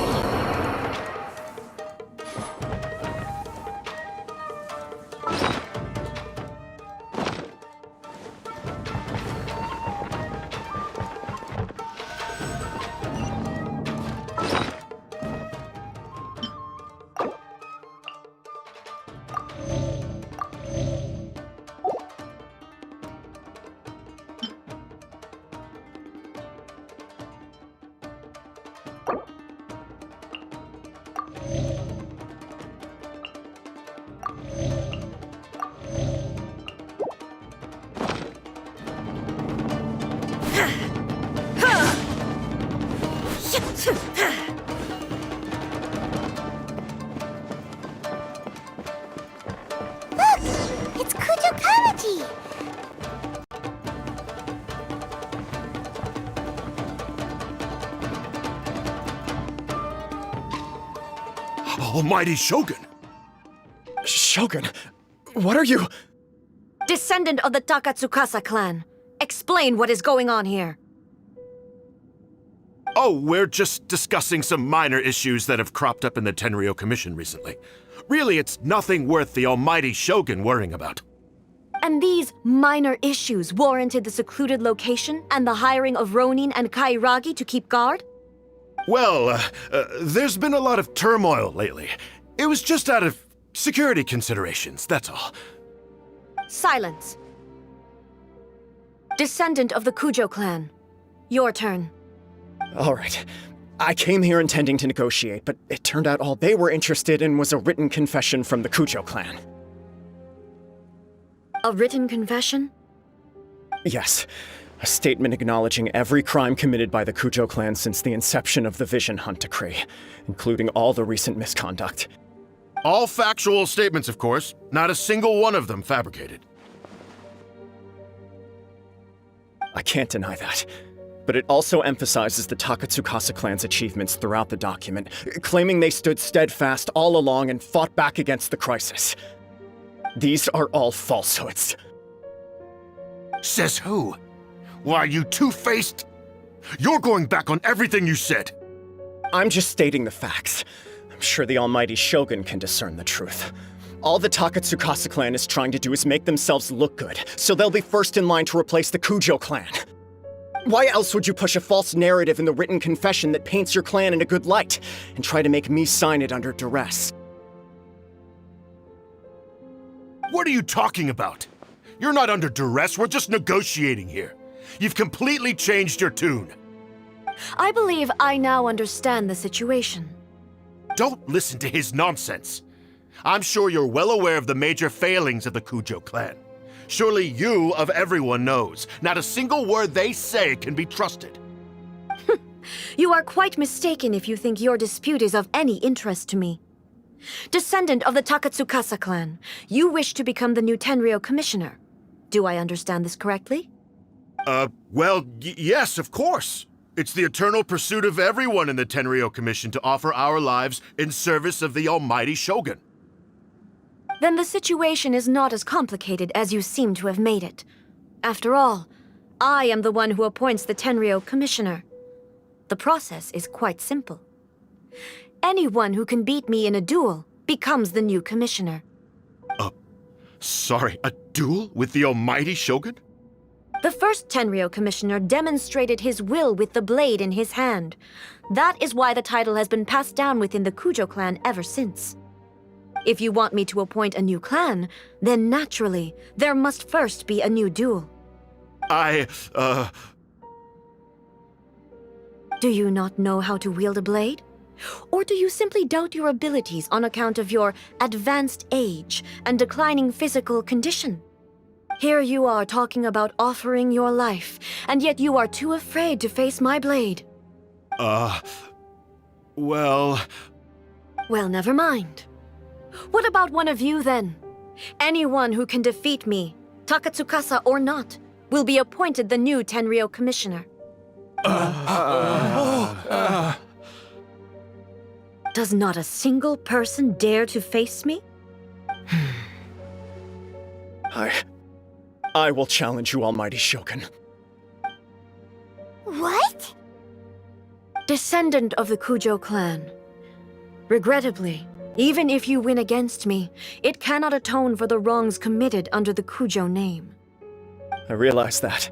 Look! It's Kujo Kamaji! Almighty Shogun! Shogun, what are you? Descendant of the Takatsukasa clan. Explain what is going on here. Oh, we're just discussing some minor issues that have cropped up in the Tenryo Commission recently. Really, it's nothing worth the almighty Shogun worrying about. And these minor issues warranted the secluded location and the hiring of Ronin and Kairagi to keep guard? Well, there's been a lot of turmoil lately. It was just out of security considerations, that's all. Silence. Descendant of the Kujo clan. Your turn. All right. I came here intending to negotiate, but it turned out all they were interested in was a written confession from the Kujo clan. A written confession? Yes. A statement acknowledging every crime committed by the Kujo clan since the inception of the Vision Hunt Decree, including all the recent misconduct. All factual statements, of course. Not a single one of them fabricated. I can't deny that. But it also emphasizes the Takatsukasa clan's achievements throughout the document, claiming they stood steadfast all along and fought back against the crisis. These are all falsehoods. Says who? Why, you two-faced? You're going back on everything you said. I'm just stating the facts. I'm sure the almighty Shogun can discern the truth. All the Takatsukasa clan is trying to do is make themselves look good, so they'll be first in line to replace the Kujo clan. Why else would you push a false narrative in the written confession that paints your clan in a good light, and try to make me sign it under duress? What are you talking about? You're not under duress, we're just negotiating here. You've completely changed your tune. I believe I now understand the situation. Don't listen to his nonsense. I'm sure you're well aware of the major failings of the Kujo clan. Surely you, of everyone, knows. Not a single word they say can be trusted. You are quite mistaken if you think your dispute is of any interest to me. Descendant of the Takatsukasa clan, you wish to become the new Tenryou commissioner. Do I understand this correctly? Well, yes, of course. It's the eternal pursuit of everyone in the Tenryou Commission to offer our lives in service of the almighty Shogun. Then the situation is not as complicated as you seem to have made it. After all, I am the one who appoints the Tenryou commissioner. The process is quite simple. Anyone who can beat me in a duel becomes the new commissioner. Sorry, a duel with the almighty Shogun? The first Tenryou commissioner demonstrated his will with the blade in his hand. That is why the title has been passed down within the Kujo clan ever since. If you want me to appoint a new clan, then naturally, there must first be a new duel. Do you not know how to wield a blade? Or do you simply doubt your abilities on account of your advanced age and declining physical condition? Here you are talking about offering your life, and yet you are too afraid to face my blade. Well, never mind. What about one of you, then? Anyone who can defeat me, Takatsukasa or not, will be appointed the new Tenryou commissioner. Does not a single person dare to face me? I will challenge you, almighty Shogun. What? Descendant of the Kujo clan. Regrettably, even if you win against me, it cannot atone for the wrongs committed under the Kujo name. I realize that.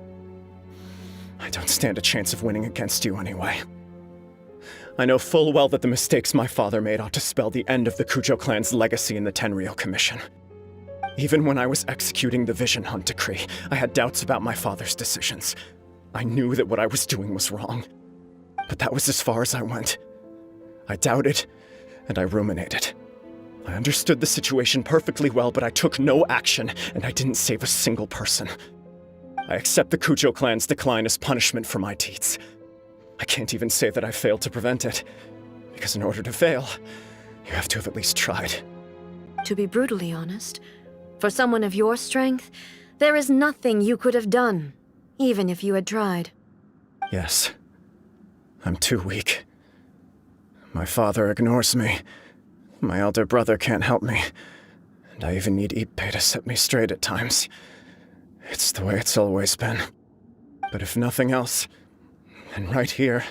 I don't stand a chance of winning against you anyway. I know full well that the mistakes my father made ought to spell the end of the Kujo clan's legacy in the Tenryou Commission. Even when I was executing the Vision Hunt decree, I had doubts about my father's decisions. I knew that what I was doing was wrong. But that was as far as I went. I doubted, and I ruminated. I understood the situation perfectly well, but I took no action, and I didn't save a single person. I accept the Kujo clan's decline as punishment for my deeds. I can't even say that I failed to prevent it, because in order to fail, you have to have at least tried. To be brutally honest, for someone of your strength, there is nothing you could have done, even if you had tried. Yes. I'm too weak. My father ignores me. My elder brother can't help me. And I even need Ippei to set me straight at times. It's the way it's always been. But if nothing else, then right here,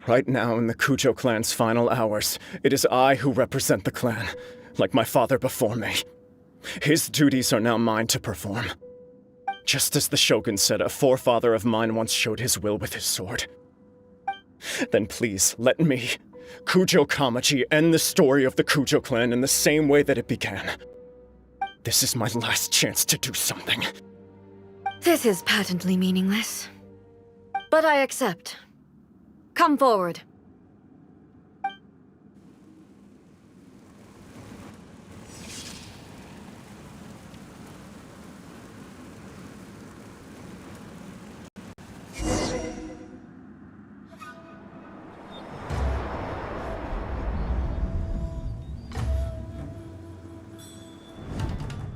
right now in the Kujo clan's final hours, it is I who represent the clan, like my father before me. His duties are now mine to perform. Just as the Shogun said, a forefather of mine once showed his will with his sword. Then please, let me, Kujo Kamaji, end the story of the Kujo clan in the same way that it began. This is my last chance to do something. This is patently meaningless. But I accept. Come forward.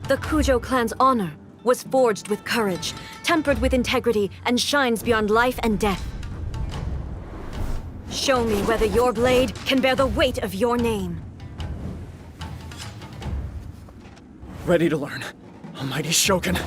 The Kujo clan's honor was forged with courage, tempered with integrity, and shines beyond life and death. Show me whether your blade can bear the weight of your name. Ready to learn, almighty Shogun.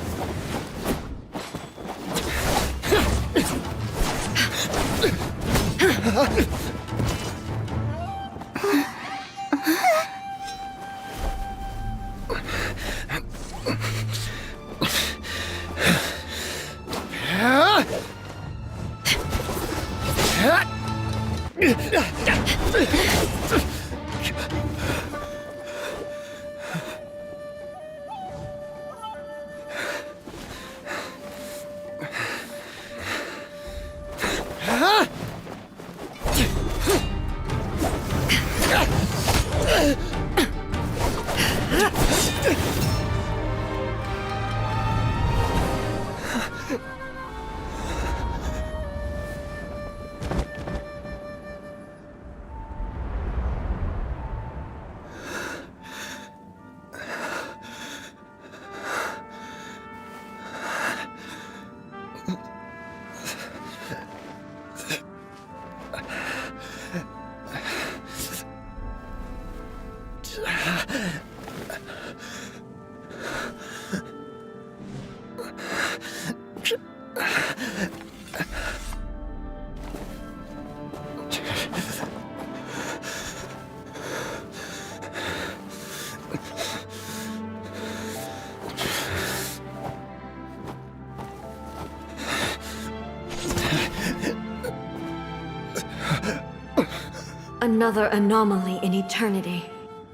Another anomaly in eternity.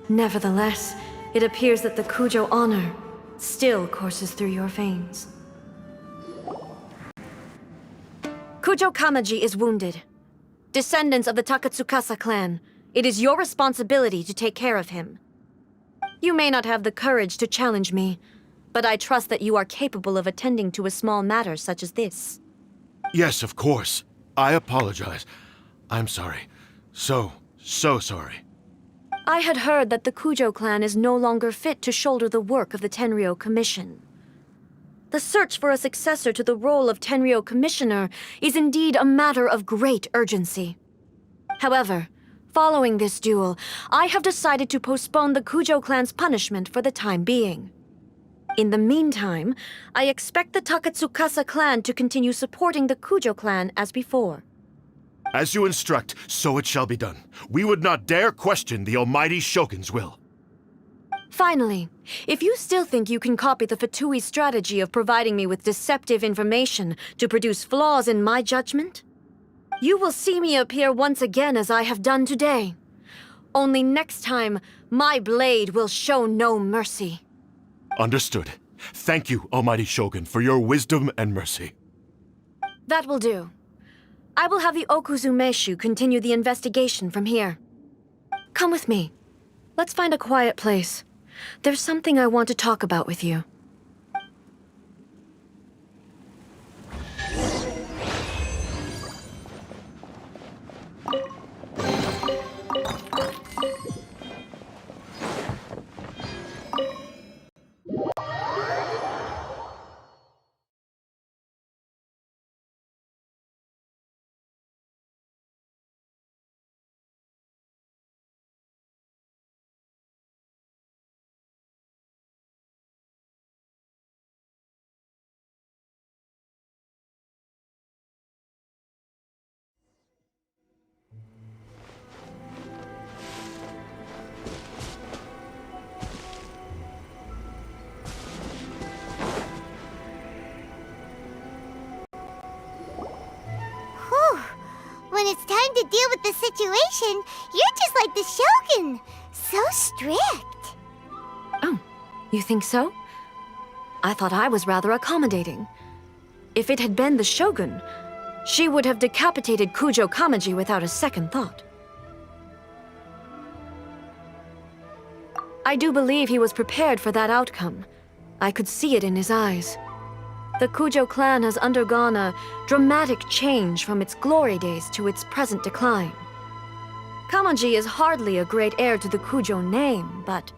Nevertheless, it appears that the Kujo honor still courses through your veins. Kujo Kamaji is wounded. Descendants of the Takatsukasa clan, it is your responsibility to take care of him. You may not have the courage to challenge me, but I trust that you are capable of attending to a small matter such as this. Yes, of course. I apologize. I'm sorry. So sorry. I had heard that the Kujo clan is no longer fit to shoulder the work of the Tenryou Commission. The search for a successor to the role of Tenryou Commissioner is indeed a matter of great urgency. However, following this duel, I have decided to postpone the Kujo clan's punishment for the time being. In the meantime, I expect the Takatsukasa clan to continue supporting the Kujo clan as before. As you instruct, so it shall be done. We would not dare question the almighty Shogun's will. Finally, if you still think you can copy the Fatui strategy of providing me with deceptive information to produce flaws in my judgment, you will see me appear once again as I have done today. Only next time, my blade will show no mercy. Understood. Thank you, almighty Shogun, for your wisdom and mercy. That will do. I will have the Okuzumeshu continue the investigation from here. Come with me. Let's find a quiet place. There's something I want to talk about with you. When it's time to deal with the situation, you're just like the Shogun. So strict. Oh, you think so? I thought I was rather accommodating. If it had been the Shogun, she would have decapitated Kujo Kamaji without a second thought. I do believe he was prepared for that outcome. I could see it in his eyes. The Kujo clan has undergone a dramatic change from its glory days to its present decline. Kamaji is hardly a great heir to the Kujo name, but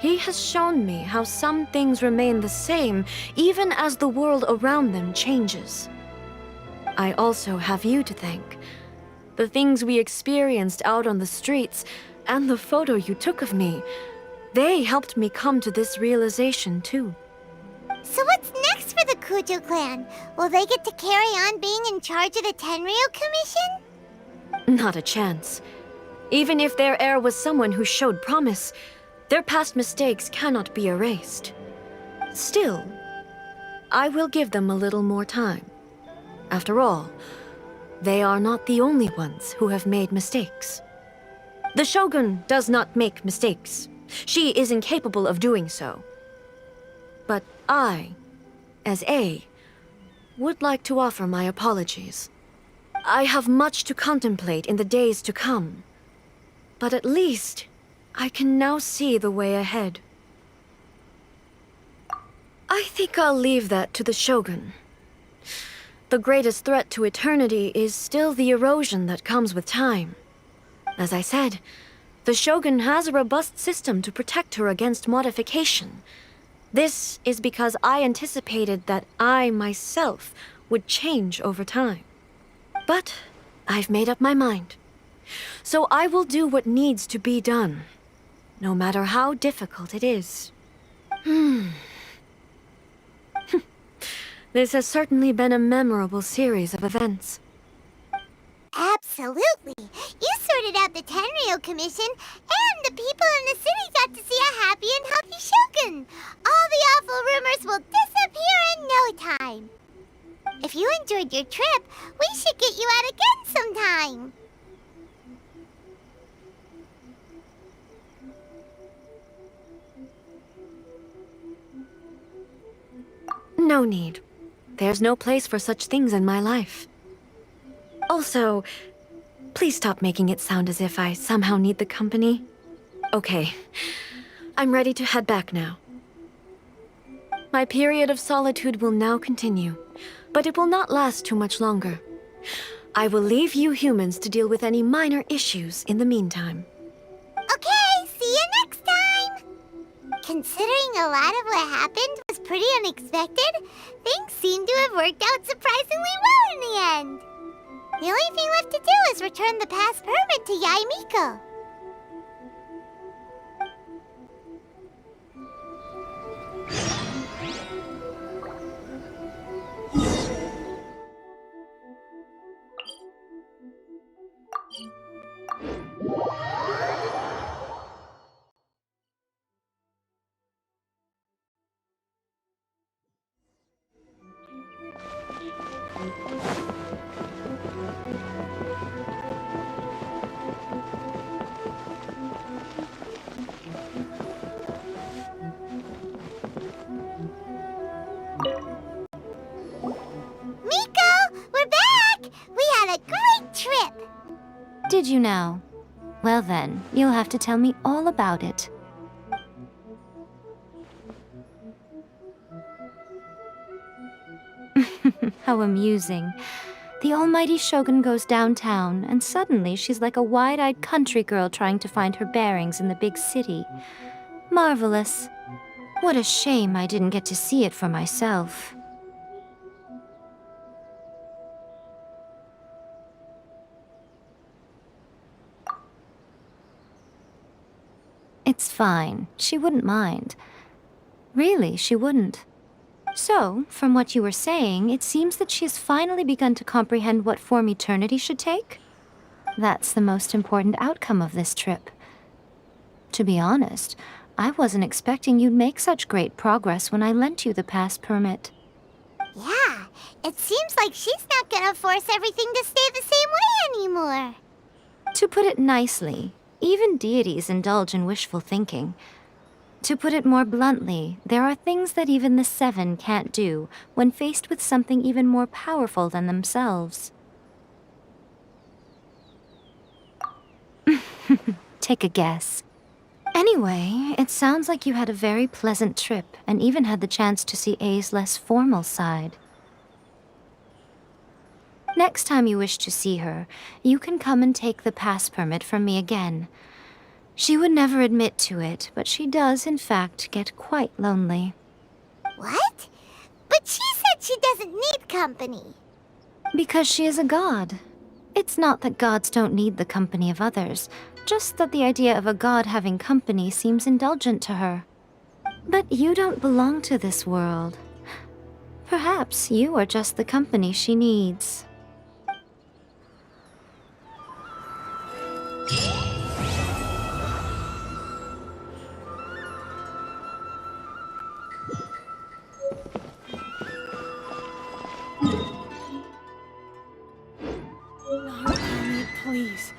he has shown me how some things remain the same even as the world around them changes. I also have you to thank. The things we experienced out on the streets and the photo you took of me, they helped me come to this realization too. So what's next for the Kujo clan? Will they get to carry on being in charge of the Tenryou Commission? Not a chance. Even if their heir was someone who showed promise, their past mistakes cannot be erased. Still, I will give them a little more time. After all, they are not the only ones who have made mistakes. The Shogun does not make mistakes. She is incapable of doing so. But I, as A, would like to offer my apologies. I have much to contemplate in the days to come, but at least I can now see the way ahead. I think I'll leave that to the Shogun. The greatest threat to eternity is still the erosion that comes with time. As I said, the Shogun has a robust system to protect her against modification. This is because I anticipated that I myself would change over time. But I've made up my mind. So I will do what needs to be done, no matter how difficult it is. This has certainly been a memorable series of events. Absolutely. You sorted out the Tenryou Commission, and the people in the city got to see a happy and healthy Shogun. All the awful rumors will disappear in no time. If you enjoyed your trip, we should get you out again sometime. No need. There's no place for such things in my life. Also, please stop making it sound as if I somehow need the company. Okay, I'm ready to head back now. My period of solitude will now continue, but it will not last too much longer. I will leave you humans to deal with any minor issues in the meantime. Okay, see you next time! Considering a lot of what happened was pretty unexpected, things seem to have worked out surprisingly well in the end. The only thing left to do is return the pass permit to Yae Miko. Miko, we're back! We had a great trip! Did you now? Well then, you'll have to tell me all about it. How amusing. The almighty Shogun goes downtown, and suddenly she's like a wide-eyed country girl trying to find her bearings in the big city. Marvelous. What a shame I didn't get to see it for myself. It's fine. She wouldn't mind. Really, she wouldn't. So, from what you were saying, it seems that she has finally begun to comprehend what form eternity should take? That's the most important outcome of this trip. To be honest, I wasn't expecting you'd make such great progress when I lent you the pass permit. Yeah, it seems like she's not gonna force everything to stay the same way anymore. To put it nicely, even deities indulge in wishful thinking. To put it more bluntly, there are things that even the Seven can't do when faced with something even more powerful than themselves. Take a guess. Anyway, it sounds like you had a very pleasant trip and even had the chance to see A's less formal side. Next time you wish to see her, you can come and take the pass permit from me again. She would never admit to it, but she does, in fact, get quite lonely. What? But she said she doesn't need company. Because she is a god. It's not that gods don't need the company of others, just that the idea of a god having company seems indulgent to her. But you don't belong to this world. Perhaps you are just the company she needs. Narukami, please.